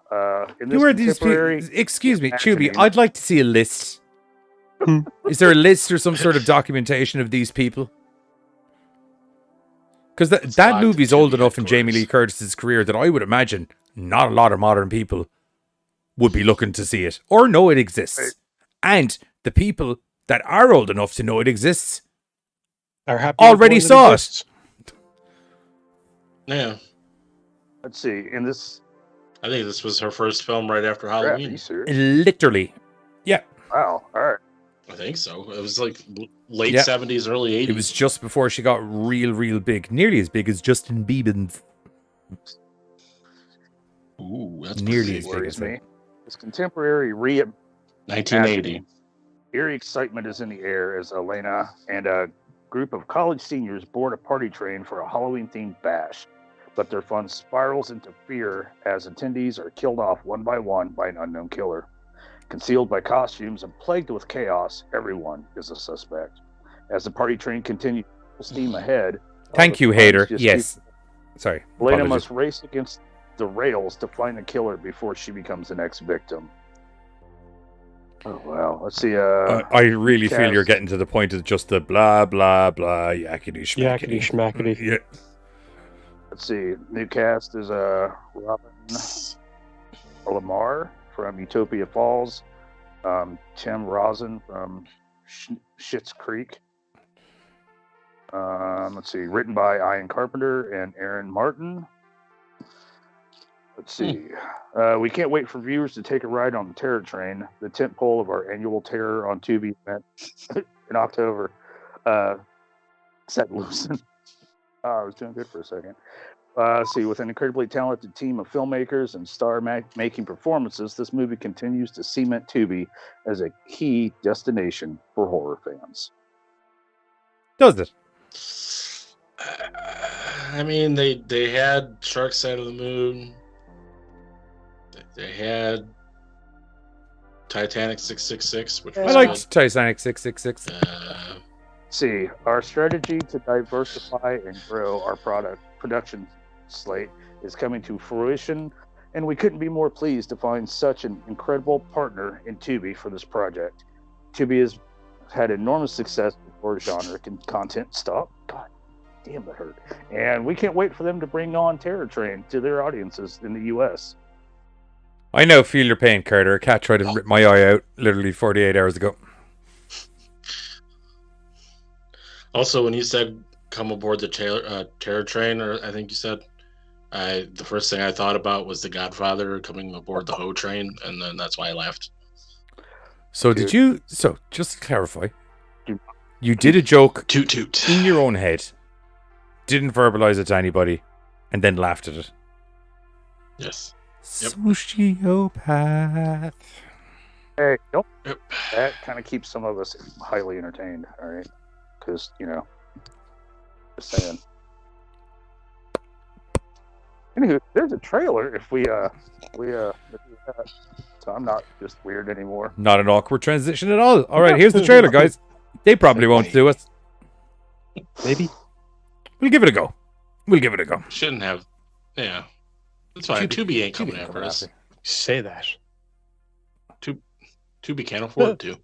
In this Who are these people? Excuse me, Tubi. I'd like to see a list. Is there a list or some sort of documentation of these people? Because that movie's old enough in Jamie Lee Curtis's career that I would imagine not a lot of modern people would be looking to see it or know it exists. And the people that are old enough to know it exists are happy already saw it. Yeah. Let's see. In this, I think this was her first film right after Halloween. Literally. Yeah. Wow. All right. I think so. It was like late 70s, early 80s. It was just before she got real big. Nearly as big as Justin Bieber's. Ooh, that's nearly as big as me. This contemporary 1980. Eerie excitement is in the air as Elena and a group of college seniors board a party train for a Halloween-themed bash. but their fun spirals into fear as attendees are killed off one by one by an unknown killer. Concealed by costumes and plagued with chaos, everyone is a suspect. As the party train continues full steam ahead... Thank you, hater. Yes. Sorry. Elena Apologies. must race against the rails to find the killer before she becomes the next victim. Oh, wow. Let's see. I really feel you're getting to the point of just the blah, blah, blah, yakety schmackety. Yakety schmackety. Yeah. Let's see. New cast is Robin Lamar from Utopia Falls, Tim Rosen from Schitt's Creek. Let's see. Written by Ian Carpenter and Aaron Martin. Let's see. We can't wait for viewers to take a ride on the Terror Train, the tentpole of our annual Terror on Tubi event in October. Set loosen. I was doing good for a second. Let's see. With an incredibly talented team of filmmakers and star-making performances, this movie continues to cement Tubi as a key destination for horror fans. Does it? I mean, they had Shark Side of the Moon. They had Titanic 666, which was I liked Titanic 666. See, our strategy to diversify and grow our production slate is coming to fruition, and we couldn't be more pleased to find such an incredible partner in Tubi for this project. Tubi has had enormous success with horror genre content. Stop. God damn, that hurt. And we can't wait for them to bring on Terror Train to their audiences in the U.S. I now feel your pain, Carter. A cat tried to rip my eye out literally 48 hours ago. Also, when you said come aboard the Terror Train, or I think you said, the first thing I thought about was The Godfather coming aboard the Ho Train, and then that's why I laughed. So did you... So, just to clarify, you did a joke toot toot in your own head, didn't verbalize it to anybody, and then laughed at it. Yes. Yep. Sociopath. Hey, nope. Yep. That kind of keeps some of us highly entertained, all right? Because, just saying. Anywho, there's a trailer if we do that. So I'm not just weird anymore. Not an awkward transition at all. All right, here's the trailer, guys. They probably won't do us. Maybe. We'll give it a go. Shouldn't have. Yeah. That's fine. Tubi ain't coming after us. Say that. Tubi can't afford to.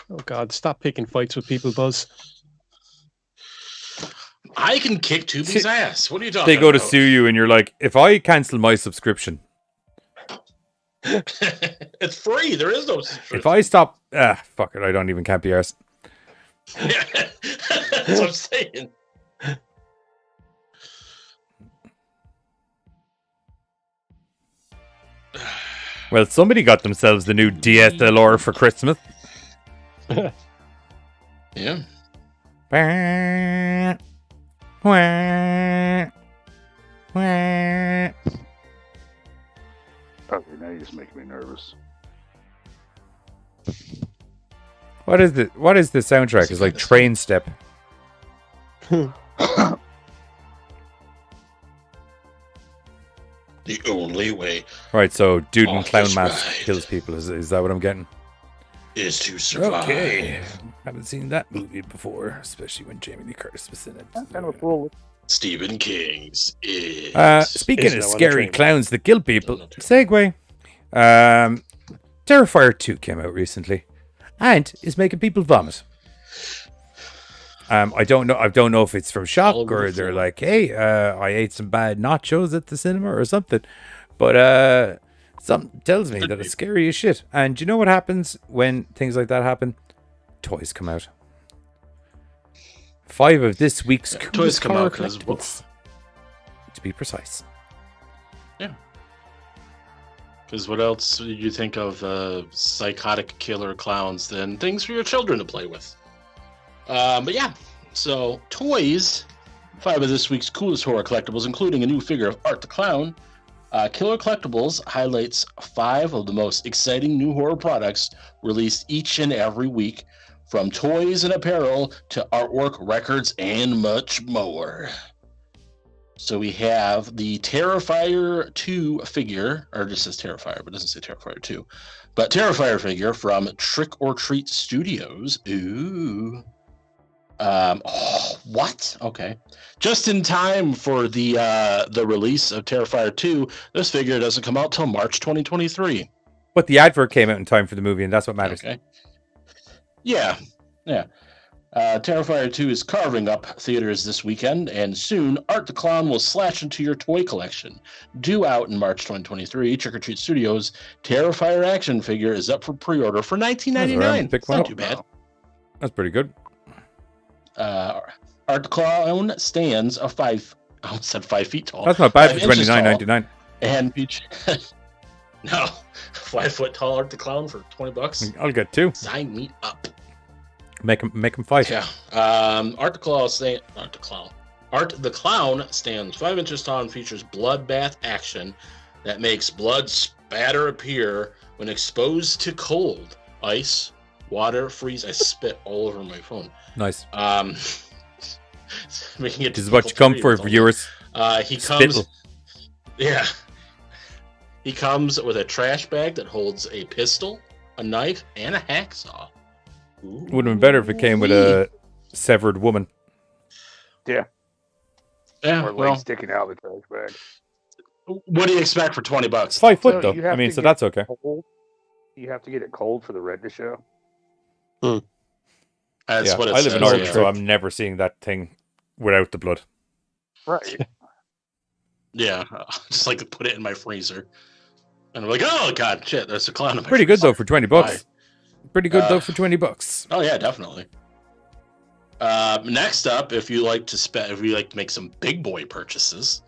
Oh, God. Stop picking fights with people, Buzz. I can kick Tubi's ass. What are you talking about? They go to sue you, and you're like, if I cancel my subscription... It's free. There is no subscription. If I stop... fuck it. I don't even can't be arsed. That's what I'm saying. Well, somebody got themselves the new DSLR for Christmas. Yeah. Okay, now you just make me nervous. What is the soundtrack? It's like Train Step. The only way. Right, so dude in off clown this mask ride kills people. Is that what I'm getting? is to survive. Okay. Haven't seen that movie before, especially when Jamie Lee Curtis was in it. That's kind of a cool. Stephen King's is. Speaking Is of no on the scary train. clowns that kill people, No, no, segue. Terrifier 2 came out recently and is making people vomit. I don't know if it's from shock or they're like, hey, I ate some bad nachos at the cinema or something. But something tells me that it's scary as shit. And do you know what happens when things like that happen? Toys come out. 5 of this week's toys come horror out because collectibles, to be precise. yeah. Because what else do you think of psychotic killer clowns than things for your children to play with? But yeah, so toys. 5 of this week's coolest horror collectibles, including a new figure of Art the Clown. Killer Collectibles highlights 5 of the most exciting new horror products released each and every week, from toys and apparel to artwork, records, and much more. So we have the Terrifier 2 figure, or it just says Terrifier, but it doesn't say Terrifier 2. But Terrifier figure from Trick or Treat Studios. Ooh. What? Okay. Just in time for the release of Terrifier 2, this figure doesn't come out till March 2023. But the advert came out in time for the movie, and that's what matters. Okay. Yeah. Terrifier 2 is carving up theaters this weekend, and soon Art the Clown will slash into your toy collection. Due out in March 2023, Trick or Treat Studios' Terrifier action figure is up for pre-order for $19.99. Pick It's one not up. too bad. That's pretty good. Art the Clown stands I said 5 feet tall. That's not bad for 5 inches tall, $29.99. And no, 5 foot tall Art the Clown for $20. I'll get 2. Sign me up. Make him fight. Yeah. Art the Clown stands 5 inches tall and features bloodbath action that makes blood spatter appear when exposed to cold, ice, water, freeze. I spit all over my phone. Nice. Making it. This is what you come for, viewers. He comes. Yeah. He comes with a trash bag that holds a pistol, a knife, and a hacksaw. Ooh. Would have been better if it came with a severed woman. Yeah. Yeah. Or legs sticking out of the trash bag. What do you expect for $20? 5 foot So though. you have I mean, to so get that's okay. cold. You have to get it cold for the red to show. That's what it I says. live in Ireland, yeah. so I'm never seeing that thing without the blood. Right. Yeah, just like to put it in my freezer, and I'm like, oh god, shit, there's a clown in my Pretty good freezer. though for $20. Pretty good though for $20. Oh yeah, definitely. Next up, if you like to make some big boy purchases,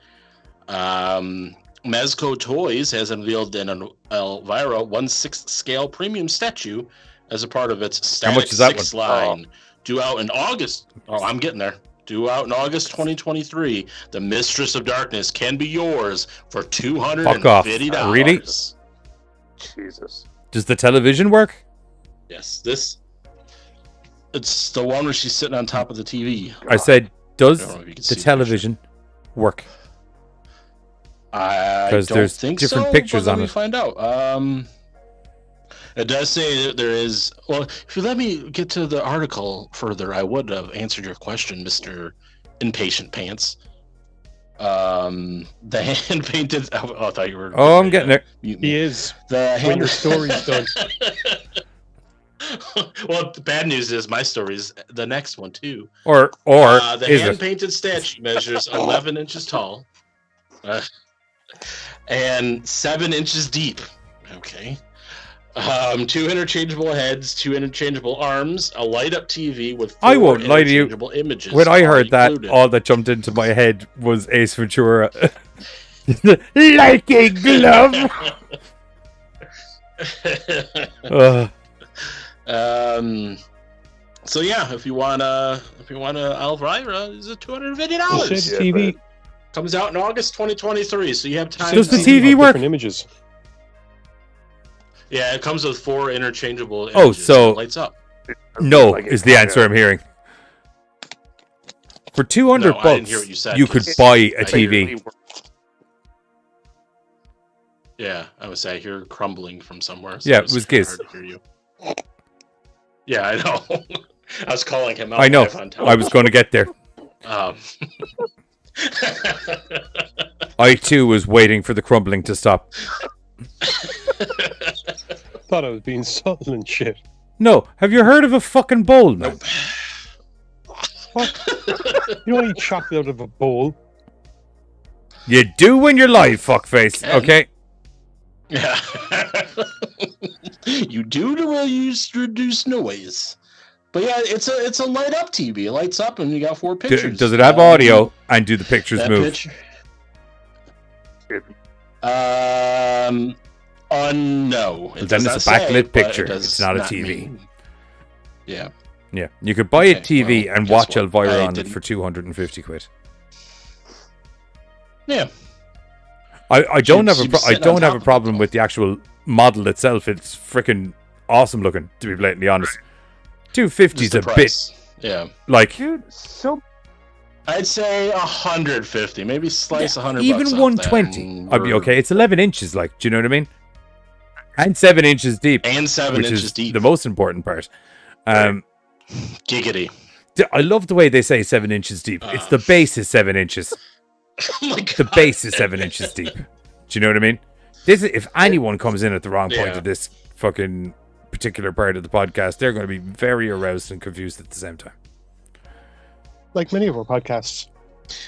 Mezco Toys has unveiled an Elvira 1/6 scale premium statue as a part of its Static How much is that 6 one? line. Due out in August. Oh, I'm getting there. Due out in August 2023, the Mistress of Darkness can be yours for $250. Fuck off. Really? Jesus. Does the television work? Yes, it's the one where she's sitting on top of the TV. I said, does I don't know if you can the see the television work? I 'Cause don't there's think different so, pictures but let on me it. find out. It does say that there is. Well, if you let me get to the article further, I would have answered your question, Mr. Impatient Pants. The hand painted. Oh, I thought you were. Oh, I'm getting it. He is. The When hand your story's done. Well, the bad news is my story's the next one too. Or The is hand it? painted statue measures 11 inches tall, and 7 inches deep. Okay. 2 interchangeable heads, 2 interchangeable arms, a light-up TV with 4 I won't lie to you. interchangeable images. When I are heard that, included. all that jumped into my head was Ace Ventura. Like a glove. So yeah, if you want Elvira, it's a $250. Said TV. Comes out in August 2023, so you have time. Does the to- TV work? Different images. Yeah, it comes with 4 interchangeable images. Oh, so- it lights up. No, Like is it the comes answer out. I'm hearing. For $200 No, I didn't hear what you said, you could 'cause buy a I TV. Yeah, I would say I hear crumbling from somewhere. So Yeah, it's it was kinda Giz. hard to hear you. Yeah, I know. I was calling him out. I know. live on I was going to get there. Um, I too was waiting for the crumbling to stop. Thought I was being subtle and shit. No, have you heard of a fucking bowl, man? What? You don't eat chocolate out of a bowl. You do when you're live, fuckface. Okay. yeah. You do to reduce noise. But yeah, it's a light up TV. It lights up and you got 4 pictures. Does it have audio and do the pictures that move? picture- no. It Then does it's a not backlit say, but picture. it does It's not a not TV. mean- Yeah. Yeah, you could buy a Okay, TV well, and guess watch what? Elvira I on it didn't- for 250 quid. Yeah. I don't have She'd a be I sitting on don't have top a of it, problem though. with the actual model itself. It's freaking awesome looking, to be blatantly honest. 250 is Just the a bit price. Yeah. like Dude, so I'd say 150, maybe slice 100 Even bucks off 120. that, I'd be okay. It's 11 inches, like, do you know what I mean? And 7 inches deep. And 7 which inches is deep. the most important part. Giggity. I love the way they say 7 inches deep. It's the base is 7 inches. Oh my God. The base is 7 inches deep. Do you know what I mean? This is, if anyone comes in at the wrong point Yeah. of this fucking particular part of the podcast, they're going to be very aroused and confused at the same time. Like many of our podcasts.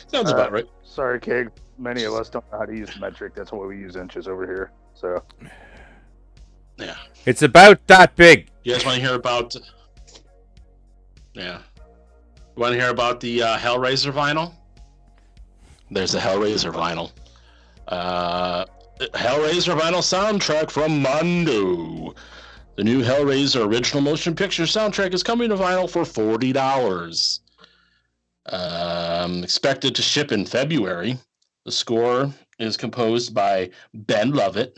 Sounds about right. Sorry, Keg. Many of us don't know how to use metric. That's why we use inches over here. So, Yeah. It's about that big. You guys want to hear about? Yeah. You want to hear about the Hellraiser vinyl? There's a Hellraiser vinyl. Hellraiser vinyl soundtrack from Mondo. The new Hellraiser original motion picture soundtrack is coming to vinyl for $40. Expected to ship in February. The score is composed by Ben Lovett.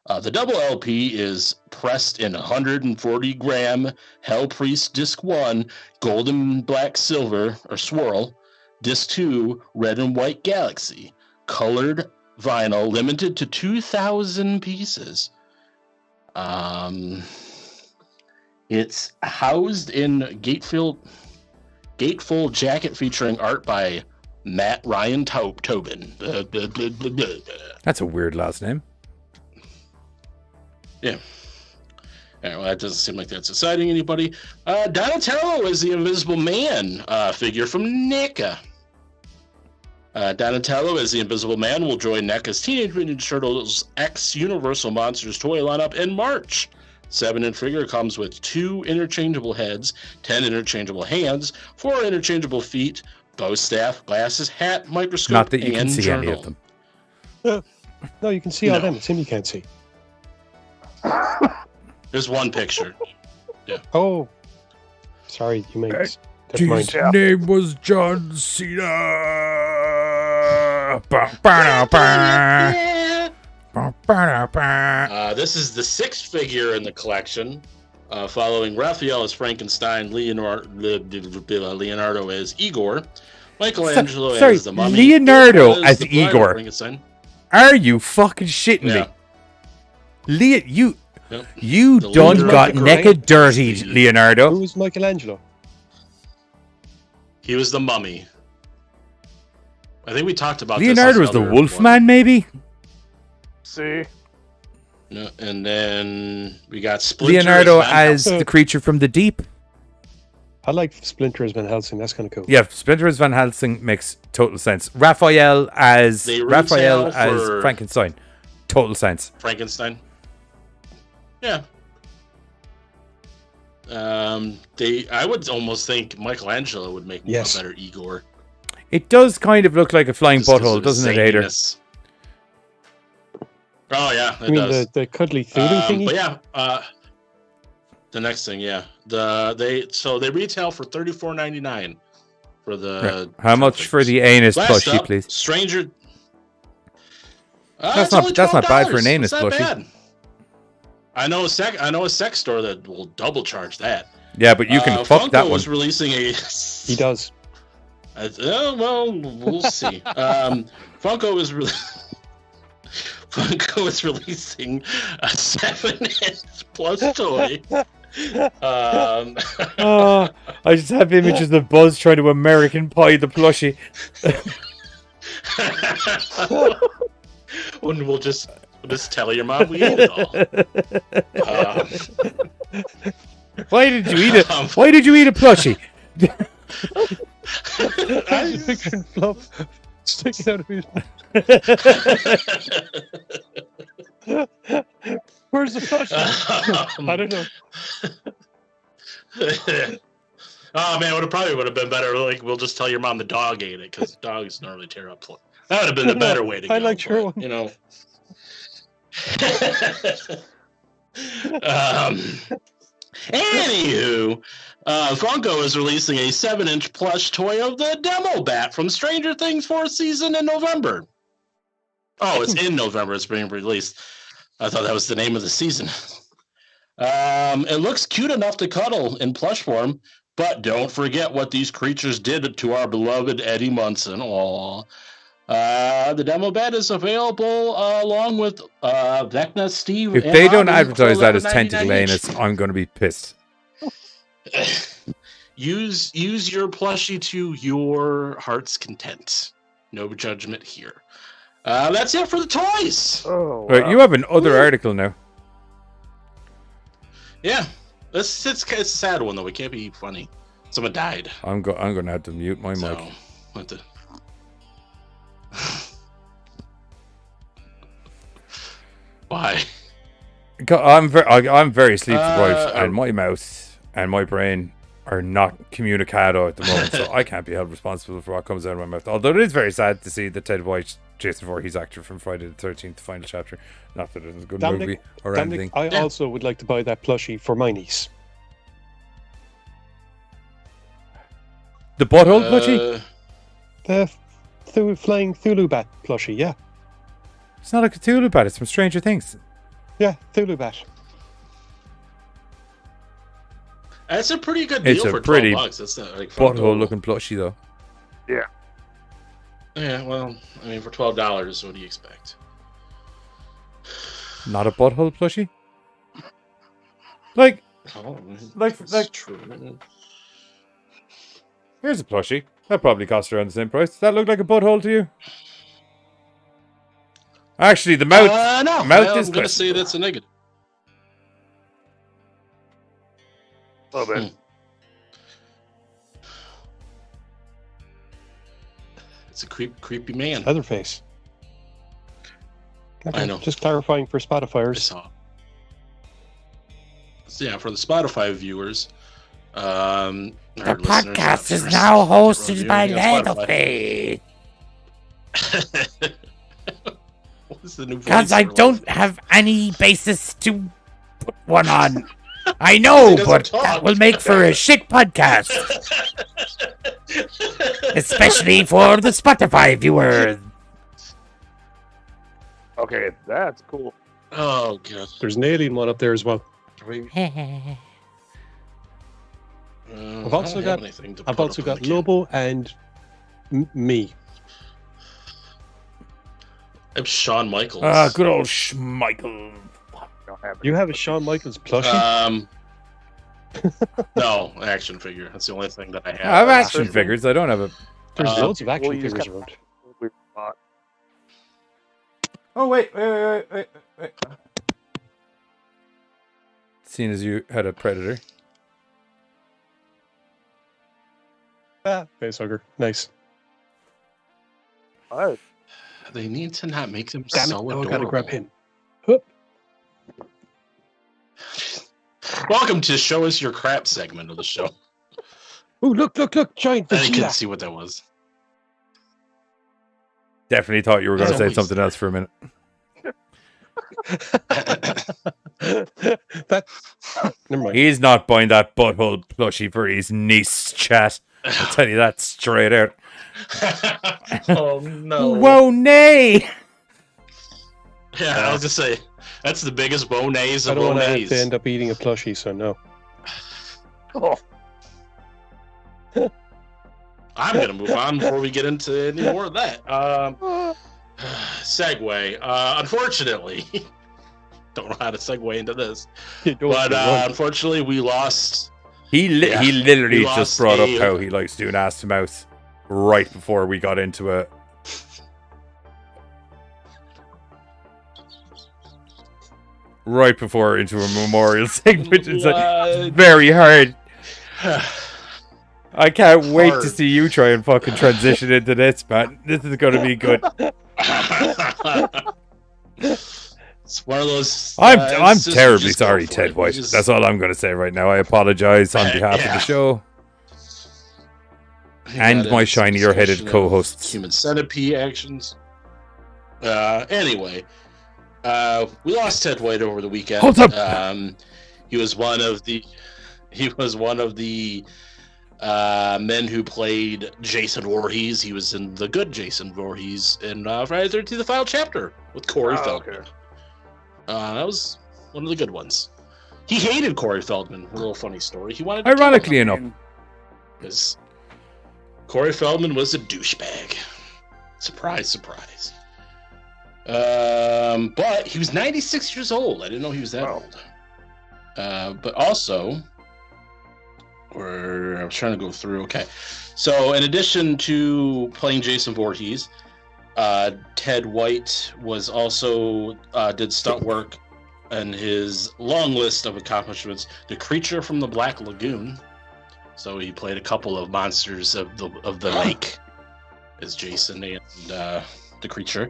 The double LP is pressed in 140 gram Hell Priest Disc 1, Golden Black Silver or Swirl, Disc 2, Red and White Galaxy, colored vinyl, limited to 2,000 pieces. It's housed in gatefold jacket featuring art by Matt Ryan Tobin. That's a weird last name. Yeah. Well, that doesn't seem like that's exciting anybody. Donatello is the Invisible Man figure from NECA. Donatello as the Invisible Man will join NECA's Teenage Mutant Ninja Turtles X Universal Monsters toy lineup in March. 7-inch figure comes with 2 interchangeable heads, 10 interchangeable hands, 4 interchangeable feet, bow staff, glasses, hat, microscope, Not that you can and see journal. any of them. No, you can see all No. them. It's him you can't see. There's one picture. Oh, sorry, you made this. Never mind. His name was John Cena. This is the 6th figure in the collection, following Raphael as Frankenstein, Leonardo as Igor, Michelangelo Sorry, as the Mummy, Leonardo as the Bride of Igor. Frankenstein. Are you fucking shitting Yeah. me? You Yep. you The done leader got of the naked dirty, Who Leonardo. was Michelangelo? He was the Mummy. I think we talked about Leonardo this was the on Wolfman, maybe? see, No, and then we got Splinter Leonardo Van as Helsing. the creature from the deep. I like Splinter as Van Helsing. That's kind of cool. Yeah, Splinter as Van Helsing makes total sense. Raphael as They retail for- Frankenstein. Total sense. Frankenstein. Yeah. I would almost think Michelangelo would make Yes. a better Igor. It does kind of look like a flying Just 'cause butthole, of his doesn't it, Hader? zaniness. Oh yeah, I it mean, does. the cuddly voodoo thingy? But yeah, the next thing, yeah, they retail for $34.99 for the. How much for the anus Last plushie, up, please? Stranger. That's it's not- only that's not bad for an $12. anus It's not plushie. bad. I know a sex store that will double charge that. Yeah, but you can fuck Funko that one. was releasing a. He does. Well, we'll see. Funko is Funko is releasing a 7-inch plus toy. I just have images of Buzz trying to American Pie the plushie. When we'll just tell your mom we ate it all. Why did you eat it? Why did you eat a plushie? I was picturing Fluff sticking out of his. Where's the plushie? I don't know. Oh man, would have been better. Like we'll just tell your mom the dog ate it because dogs normally tear up. That would have been the better way to go. I like your one. You know. Anywho, Funko is releasing a 7-inch plush toy of the Demo Bat from Stranger Things 4th season in November. Oh, it's in November. It's being released. I thought that was the name of the season. It looks cute enough to cuddle in plush form. But don't forget what these creatures did to our beloved Eddie Munson. Aww. The demo bed is available along with Vecna, Steve. If and they don't Avi advertise for that as $11.99 Tentacle each. Anus, I'm going to be pissed. Use your plushie to your heart's content. No judgment here. That's it for the toys. Oh, Right, you have an other article now. Yeah, it's a sad one though. It can't be funny. Someone died. I'm going to have to mute my So, mic. what the... Why? I'm very sleep deprived, and my mouth and my brain are not communicado at the moment, so I can't be held responsible for what comes out of my mouth. Although it is very sad to see that Ted White, Jason Voorhees actor from Friday the 13th, the final chapter. Not that it was a good movie or anything. I also would like to buy that plushie for my niece. The butthole plushie? The flying Thulu bat plushie, yeah. It's not a Cthulhu bat, it's from Stranger Things. Yeah, Thulu bat. That's a pretty good deal It's a for pretty $12. That's not, like, butthole looking plushie, though. Yeah. Yeah, well, I mean, for $12, what do you expect? Not a butthole plushie? Like, Oh, like true. Here's a plushie. That probably cost around the same price. Does that look like a butthole to you? Actually, the mouth. No, mouth I'm is going to say that's a negative. A little bit. It's a creepy man. Leatherface. Okay, I know. Just clarifying for Spotifyers. So, yeah, for the Spotify viewers, the podcast is now hosted by Leatherface. Because I don't have any basis to put one on. I know, but that will make for a shit podcast. Especially for the Spotify viewers. Okay, that's cool. Oh, God. There's an alien one up there as well. I've I've also got Lobo and me. I'm Shawn Michaels. Ah, good old Michael. You have a Shawn Michaels plushie? No, action figure. That's the only thing that I have. I have action figures. I don't have a. There's loads of action Well, you just figures got- around. Oh, wait. Seeing as you had a predator. Facehugger. Nice. Oh, They need to not make them Damn it. so Oh, adorable. I gotta grab him. Welcome to Show Us Your Crap segment of the show. Oh, look. Giant I couldn't Vegeta. see what that was. Definitely thought you were going to say Always. something else for a minute. That. Never mind. He's not buying that butthole plushie for his niece, chat. I'll tell you that straight out. Oh, no. Whoa, nay! Yeah, I was just say that's the biggest bonays I of don't want to have to bonays. end up eating a plushie, so no. oh. I'm gonna move on before we get into any more of that. Segue. Unfortunately, don't know how to segue into this, You don't but want- unfortunately, we lost. He literally We just lost brought up a- how he likes doing ass to mouth right before we got into it. Right before into a memorial segment. It's like, very hard. I can't wait to Hard. see you try and fucking transition into this, man. This is going to be good. It's one of those. I'm it's just- terribly just go sorry, for Ted it. White. Just- That's all I'm going to say right now. I apologize on behalf of Yeah. the show I think and that my is shiny-headed discussion of co-hosts. Human centipede actions. Anyway, we lost Ted White over the weekend. Hold up. He was one of the men who played Jason Voorhees. He was in the good Jason Voorhees in Friday the 13th, the final chapter with Corey Feldman. Okay. That was one of the good ones. He hated Corey Feldman. A little funny story. He wanted to kill Ironically him. enough. because Corey Feldman was a douchebag. Surprise, surprise. But he was 96 years old. I didn't know he was that old. But also, I was trying to go through. Okay, so in addition to playing Jason Voorhees, Ted White was also did stunt work, and his long list of accomplishments: the creature from the Black Lagoon. So he played a couple of monsters of the lake as Jason and the creature.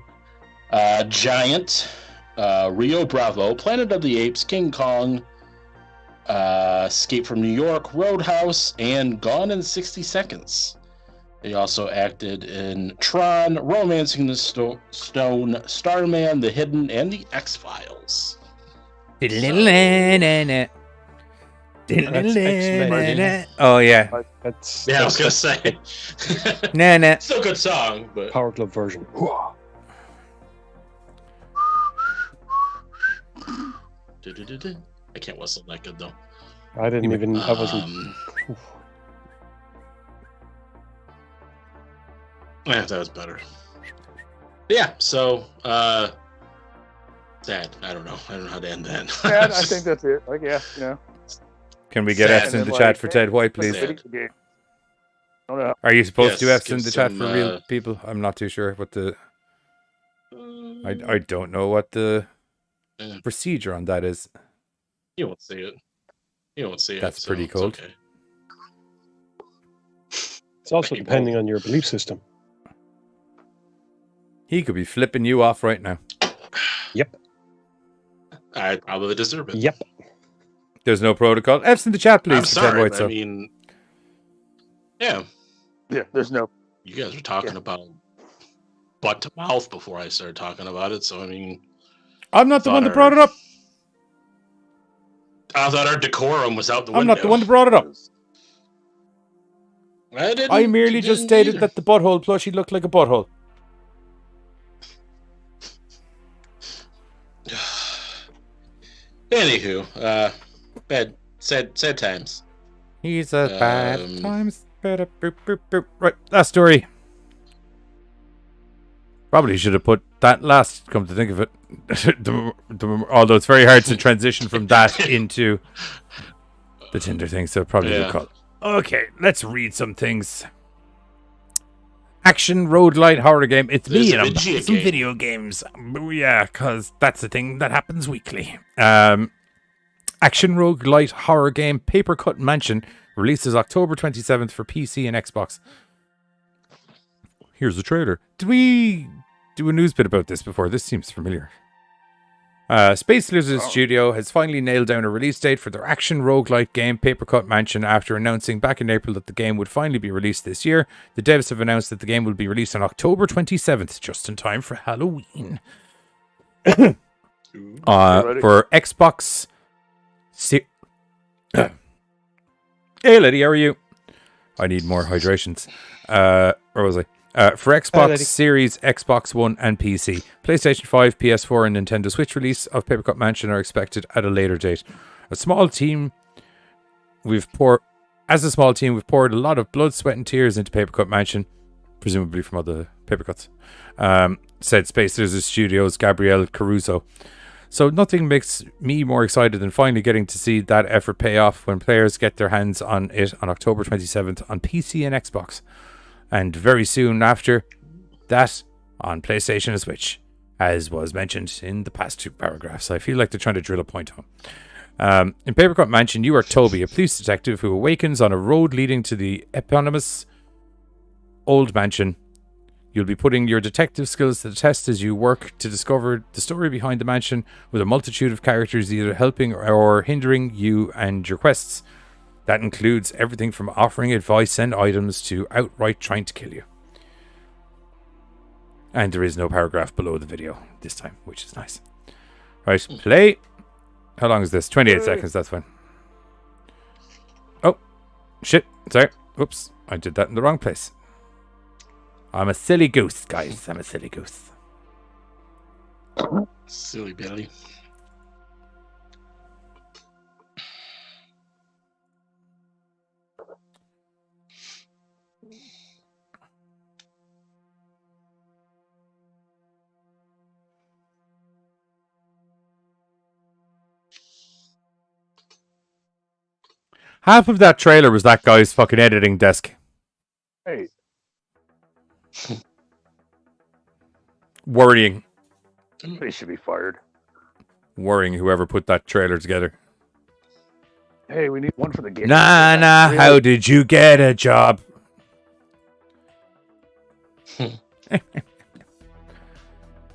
Giant, Rio Bravo, Planet of the Apes, King Kong, Escape from New York, Roadhouse, and Gone in 60 Seconds. He also acted in Tron, Romancing the Stone, Starman, The Hidden, and The X-Files. Oh yeah. That's I was gonna say. Nah. Still a good song, but Power Glove version. I can't whistle that good though. I didn't even. I wasn't. Yeah, that was better. Yeah, so sad. I don't know how to end that. Sad, I think that's it. I guess, Can we get Sad. F's in the chat for Ted White, please? Are you supposed to do F's in the chat for real people? I'm not too sure what the. I don't know what the procedure on that is. You won't see it. You won't see it. That's pretty cool. Okay. It's also depending on your belief system. He could be flipping you off right now. Yep. I probably deserve it. Yep. There's no protocol. F's in the chat, please. I'm for sorry, Ted White, but so. I mean, yeah. There's no. You guys were talking about butt to mouth before I started talking about it, so I mean. I'm not the one that brought it up. I thought our decorum was out the I'm window. not the one that brought it up. I merely didn't just stated either. that the butthole plushie looked like a butthole. Anywho, sad times. He's a bad times. Better boop, boop, boop. Right, last story. Probably should have put that last, come to think of it. Although it's very hard to transition from that into the Tinder thing, so probably Yeah. would call. Okay, let's read some things. Action roguelite horror game. It's There's me a and I'm video some game. video games. Yeah, because that's the thing that happens weekly. Action roguelite horror game Paper Cut Mansion releases October 27th for PC and Xbox. Here's the trailer. Did we do a news bit about this before? This seems familiar. Space Lizard Studio has finally nailed down a release date for their action roguelite game Paper Cut Mansion after announcing back in April that the game would finally be released this year. The devs have announced that the game will be released on October 27th, just in time for Halloween. For Xbox... Hey, lady, how are you? I need more hydrations. Where was I? For Xbox Series, Xbox One, and PC, PlayStation 5, PS4, and Nintendo Switch release of Paper Cut Mansion are expected at a later date. As a small team, we've poured a lot of blood, sweat, and tears into Paper Cut Mansion, presumably from other paper cuts. Said Space Lizard Studios' Gabrielle Caruso. So nothing makes me more excited than finally getting to see that effort pay off when players get their hands on it on October 27th on PC and Xbox. And very soon after that on PlayStation and Switch, as was mentioned in the past two paragraphs. I feel like they're trying to drill a point home. In Paper Cut Mansion, you are Toby, a police detective who awakens on a road leading to the eponymous old mansion. You'll be putting your detective skills to the test as you work to discover the story behind the mansion, with a multitude of characters either helping or hindering you and your quests. That includes everything from offering advice and items to outright trying to kill you. And there is no paragraph below the video this time, which is nice. Right, play. How long is this? 28 seconds, that's fine. Oh, shit. Sorry. Oops, I did that in the wrong place. I'm a silly goose, guys. I'm a silly goose. Silly Billy. Half of that trailer was that guy's fucking editing desk. Hey. Worrying. They should be fired. Worrying whoever put that trailer together. Hey, we need one for the game. Nah, how did you get a job?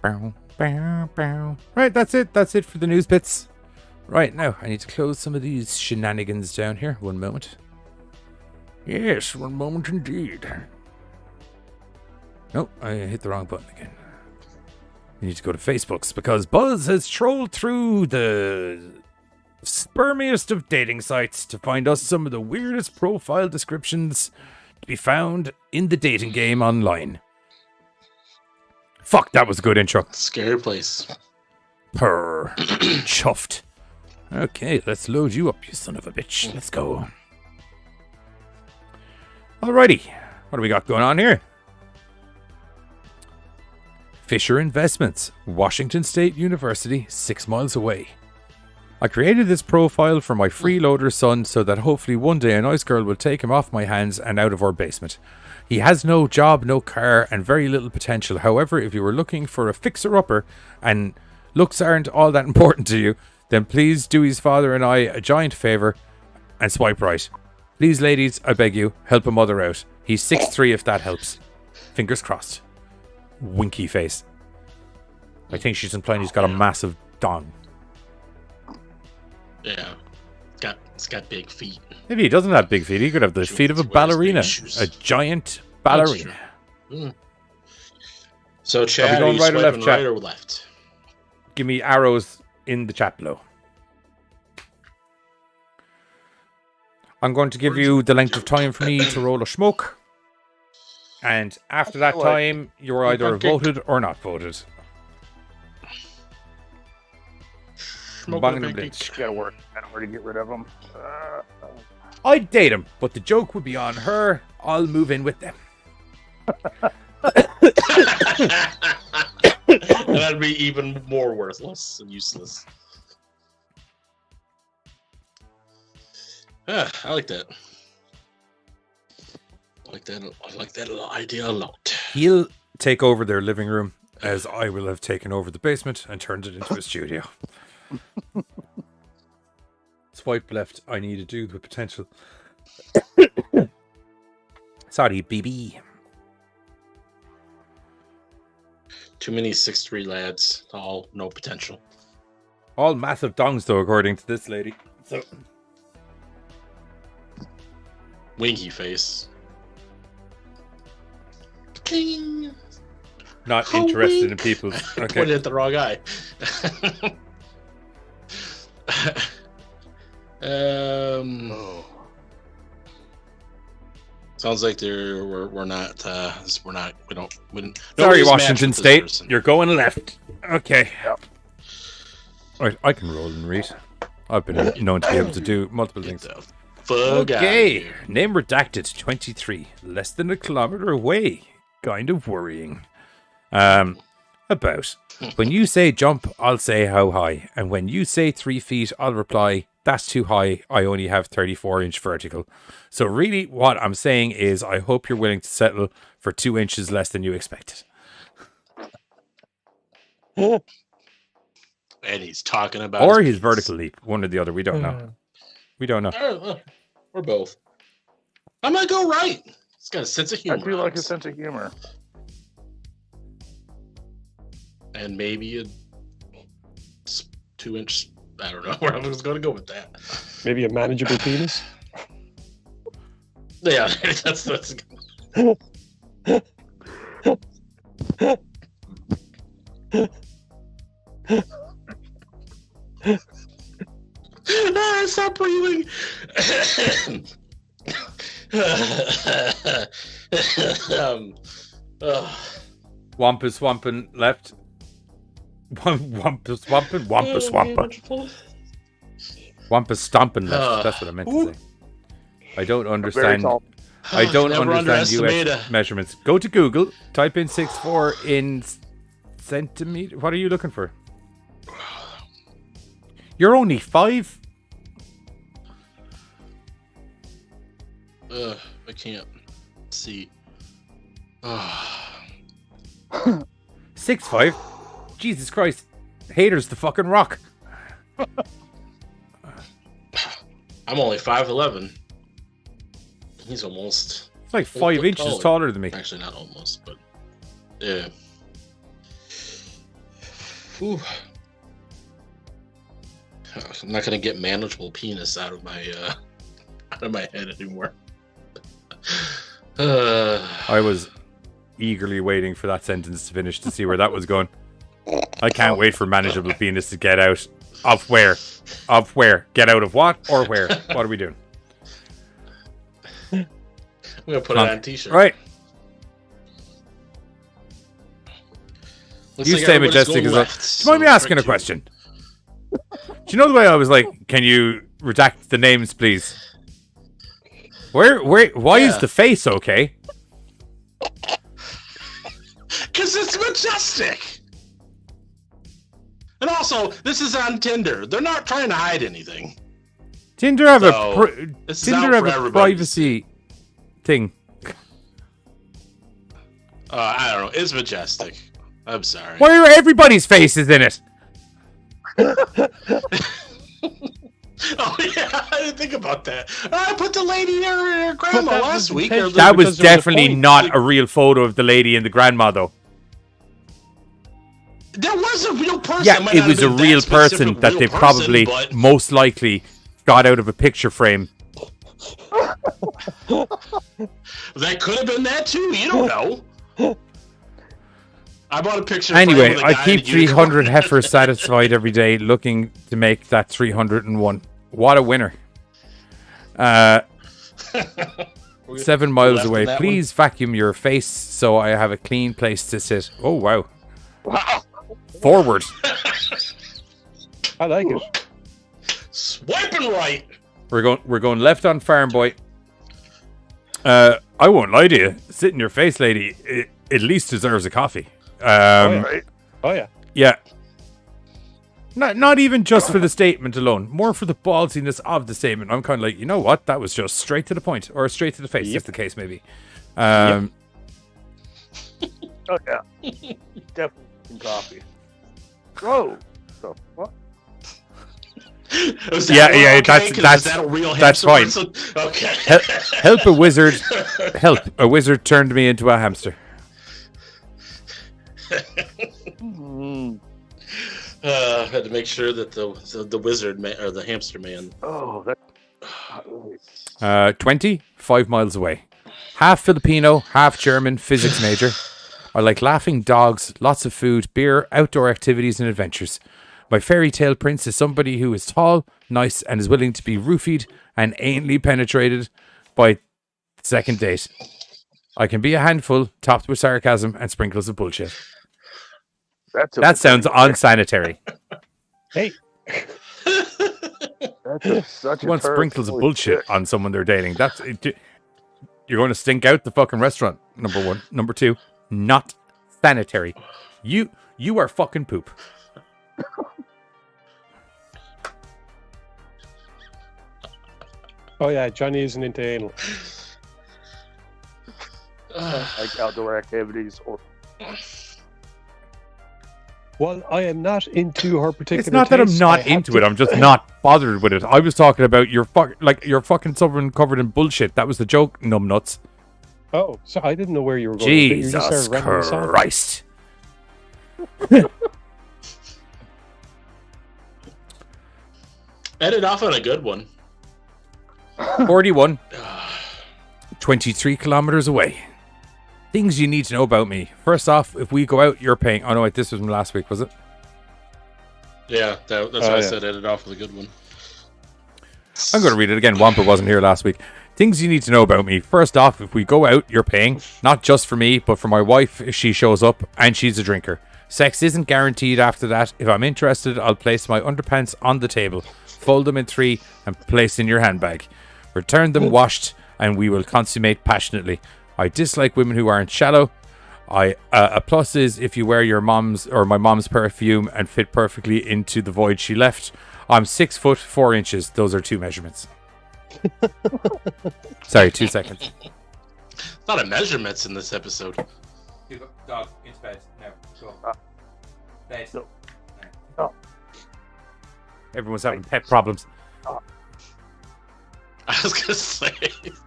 Bow, bow, bow. Right, that's it. That's it for the news bits. Right, now, I need to close some of these shenanigans down here. One moment. Yes, one moment indeed. Nope, I hit the wrong button again. You need to go to Facebook's because Buzz has trolled through the spermiest of dating sites to find us some of the weirdest profile descriptions to be found in the dating game online. Fuck, that was a good intro. Scary place. Purr. Chuffed. Okay, let's load you up, you son of a bitch. Let's go. Alrighty. What do we got going on here? Fisher Investments, Washington State University, 6 miles away. I created this profile for my freeloader son so that hopefully one day a nice girl will take him off my hands and out of our basement. He has no job, no car, and very little potential. However, if you were looking for a fixer-upper and looks aren't all that important to you, then please do his father and I a giant favour and swipe right. Please, ladies, I beg you, help a mother out. He's 6'3" if that helps. Fingers crossed. Winky face. I think she's implying he's got a massive dong. Yeah. It's got big feet. Maybe he doesn't have big feet. He could have the feet of a ballerina. A giant ballerina. So, Chad, are you right or left, right or left? Give me arrows in the chat below. I'm going to give you the length of time for me to roll a smoke. And after that time, you're either voted or not voted. Gotta work in order to get rid of them. I'd date him, but the joke would be on her. I'll move in with them. That'd be even more worthless and useless. I like that. I like that little idea a lot. He'll take over their living room, as I will have taken over the basement and turned it into a studio. Swipe left. I need a dude with potential. Sorry, BB. Too many 6'3" lads. All no potential. All massive dongs, though, according to this lady. So, winky face. King. Not interested in people. Okay. Pointed at the wrong eye. Sounds like we're not. Sorry, Washington State. You're going left. Okay. Yep. Right, I can roll and read. I've been known to be able to do multiple things. Okay. Name redacted. 23. Less than a kilometer away. Kind of worrying. About. When you say jump, I'll say how high. And when you say 3 feet, I'll reply, that's too high. I only have 34-inch vertical. So really what I'm saying is I hope you're willing to settle for 2 inches less than you expected. And he's talking about... Or his vertical leap. One or the other. We don't know. We don't know. Or both. I'm going to go right. It's got a sense of humor. I feel like a sense of humor. And maybe a 2-inch... I don't know where I was going to go with that. Maybe a manageable penis? Yeah, that's stop breathing. Wampus swamping left. Wampus swamping. Wampus swamping. Wampus stomping left. That's what I meant to say. I don't understand. I don't Never understand underestimate US measurements. Go to Google, type in 6'4" in centimeter. What are you looking for? You're only 5. I can't see. 6'5". Jesus Christ. Haters the fucking rock. I'm only 5'11". He's almost... It's like 5 inches taller than me. Actually, not almost, but... Yeah. Whew. I'm not gonna get manageable penis out of my head anymore. I was eagerly waiting for that sentence to finish to see where that was going. I can't wait for manageable penis to get out. Of where? Of where? Get out of what or where? What are we doing? I'm gonna put it on a t-shirt. Right. Looks You like stay everybody's majestic going as well. left, Do you so mind me asking a frick you. question? Do you know the way I was like, can you redact the names, please? Why is the face okay? Because it's majestic. And also, this is on Tinder. They're not trying to hide anything. Tinder have So, a this is Tinder out have for a everybody. privacy thing. I don't know. It's majestic. I'm sorry. Why are everybody's faces in it? Oh yeah, I didn't think about that. I put the lady and her grandma that last was week. intentional. That was Because there was a definitely point. not a real photo of the lady and the grandma, though. There was a real person. Yeah, might it not was a have been real that specific person that real they person, probably, but most likely, got out of a picture frame. that could have been that too. You don't know. I bought a picture. Anyway, frame with a I guy keep in a unicorn. 300 heifers satisfied every day, looking to make that 301. What a winner. 7 miles left away. on that Please vacuum your face so I have a clean place to sit. Oh, wow. Wow. Forward. I like it. Swiping right. We're going left on Farm Boy. I won't lie to you. Sit in your face, lady. It at least deserves a coffee. Oh yeah. Yeah. Not even just for the statement alone. More for the ballsiness of the statement. I'm kind of like, you know what? That was just straight to the point. Or straight to the face, if the case may be. Oh yeah. Definitely some coffee. Whoa. So what? Was Yeah, that one yeah, okay? 'Cause that's- is that a real that's hamster fine. person? Okay. Help a wizard. Help. A wizard turned me into a hamster. Had to make sure that the wizard man or the hamster man. Oh, that. 20, 5 miles away. Half Filipino, half German, physics major. I like laughing dogs, lots of food, beer, outdoor activities, and adventures. My fairy tale prince is somebody who is tall, nice, and is willing to be roofied and anally penetrated by the second date. I can be a handful, topped with sarcasm and sprinkles of bullshit. That sounds unsanitary. Hey. That's such a Want turd. sprinkles of Holy bullshit shit. on someone they're dating. You're going to stink out the fucking restaurant. Number 1. Number 2, not sanitary. You are fucking poop. Oh yeah, Johnny isn't into anal. Like outdoor activities or. Well, I am not into her particular. It's not that I'm tastes. not I have into to- it. I'm just not bothered with it. I was talking about you're fucking someone covered in bullshit. That was the joke, numbnuts. Oh, so I didn't know where you were going. You just Jesus started rattling us off. Christ. Ended off on a good one. 41. 23 kilometers away. Things you need to know about me. First off, if we go out, you're paying. Oh no, wait, this was from last week, was it? Yeah, that's why I said ended off with a good one. I'm going to read it again. Wampa wasn't here last week. Things you need to know about me. First off, if we go out, you're paying. Not just for me, but for my wife if she shows up, and she's a drinker. Sex isn't guaranteed after that. If I'm interested, I'll place my underpants on the table, fold them in 3, and place in your handbag. Return them washed and we will consummate passionately. I dislike women who aren't shallow. A plus is if you wear your mom's or my mom's perfume and fit perfectly into the void she left. I'm 6 foot 4 inches. Those are 2 measurements. Sorry, 2 seconds. A lot of measurements in this episode. Dog, into bed. Now, go. Bed. No. Everyone's having pet problems. I was gonna say.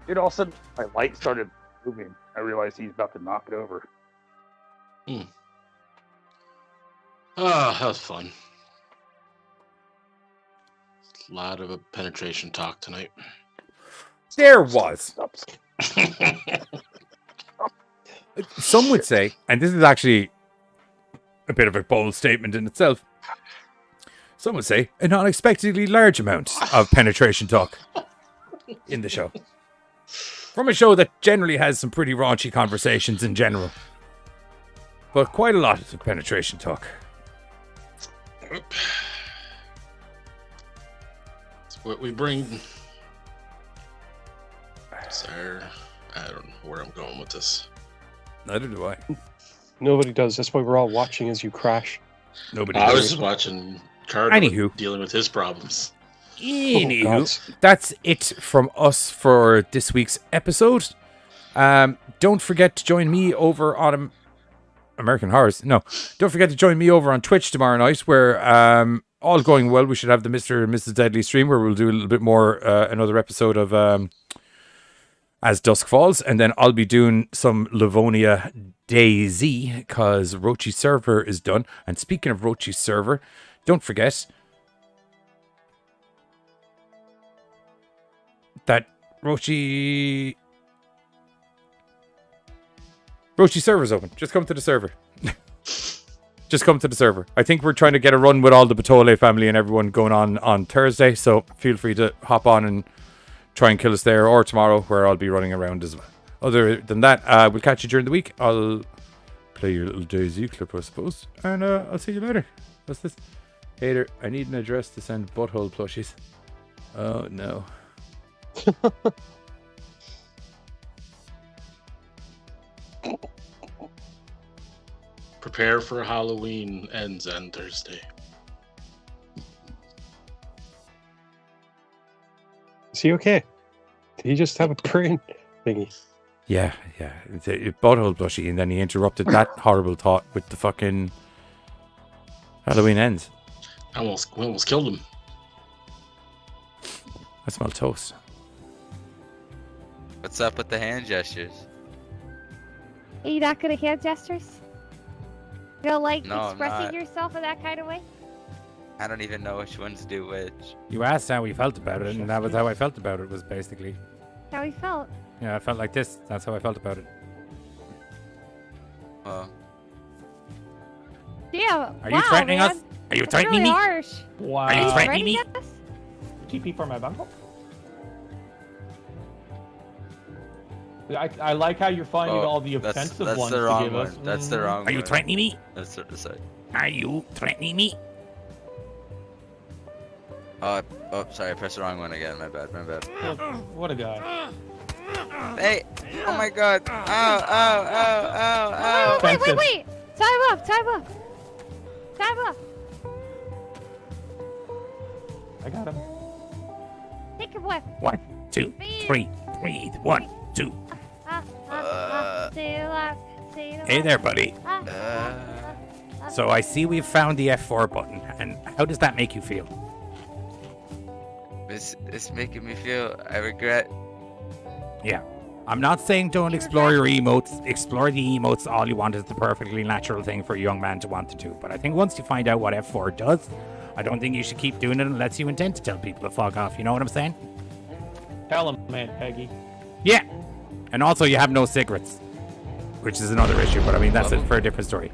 It all of a sudden, my light started moving. I realized he's about to knock it over. Oh, that was fun. A lot of penetration talk tonight. There was. Some would say, and this is actually a bit of a bold statement in itself, some would say an unexpectedly large amount of penetration talk in the show. From a show that generally has some pretty raunchy conversations in general. But quite a lot of penetration talk. It's what we bring. Sir, I don't know where I'm going with this. Neither do I. Nobody does. That's why we're all watching as you crash. Nobody I does. was just watching Carter dealing with his problems. Anywho, that's it from us for this week's episode. Don't forget to join me over on American Horrors. No, don't forget to join me over on Twitch tomorrow night, where all going well, we should have the Mr. and Mrs. Deadly stream, where we'll do a little bit more, another episode of As Dusk Falls, and then I'll be doing some Livonia DayZ because Rochi's server is done. And speaking of Rochi's server, don't forget that Rochi's server's open. Just come to the server. Just come to the server. I think we're trying to get a run with all the Batole family and everyone going on Thursday, so feel free to hop on and try and kill us there, or tomorrow, where I'll be running around as well. Other than that, we'll catch you during the week. I'll play your little DayZ clip, I suppose, and I'll see you later. What's this? Hater, I need an address to send butthole plushies. Oh no. Prepare for Halloween ends on Thursday. Is he okay? Did he just have a brain thingy? Yeah. It's a butthole plushie, and then he interrupted that horrible thought with the fucking Halloween ends. I almost killed him. I smell toast. What's up with the hand gestures? Are you not good at hand gestures? You don't like No, I'm expressing not. yourself in that kind of way? I don't even know which ones do which. You asked how we felt about it, and that was how I felt about it, was basically. How he felt? Yeah, I felt like this. That's how I felt about it. Oh. Yeah. Are you threatening man. us? Are you That's threatening really me? harsh. Wow. Are you threatening me? Us? TP for my bungle. I like how you're finding all the offensive that's ones the to wrong give one. us. That's the wrong Are you one. threatening me? That's what to say. Are you threatening me? Oh, sorry, I pressed the wrong one again. My bad. What a guy. Hey! Oh my god! Ow! Wait! Time up! I got him. Take a breath. 1, 2, 3. Breathe. 1, 2. Hey there, buddy. So I see we've found the F4 button, and how does that make you feel? It's making me feel I regret. Yeah. I'm not saying don't explore your emotes. Explore the emotes all you want. It's the perfectly natural thing for a young man to want to do. But I think once you find out what F4 does, I don't think you should keep doing it unless you intend to tell people to fuck off. You know what I'm saying? Tell him, man, Peggy. Yeah. And also you have no cigarettes, which is another issue. But I mean, that's it for a different story.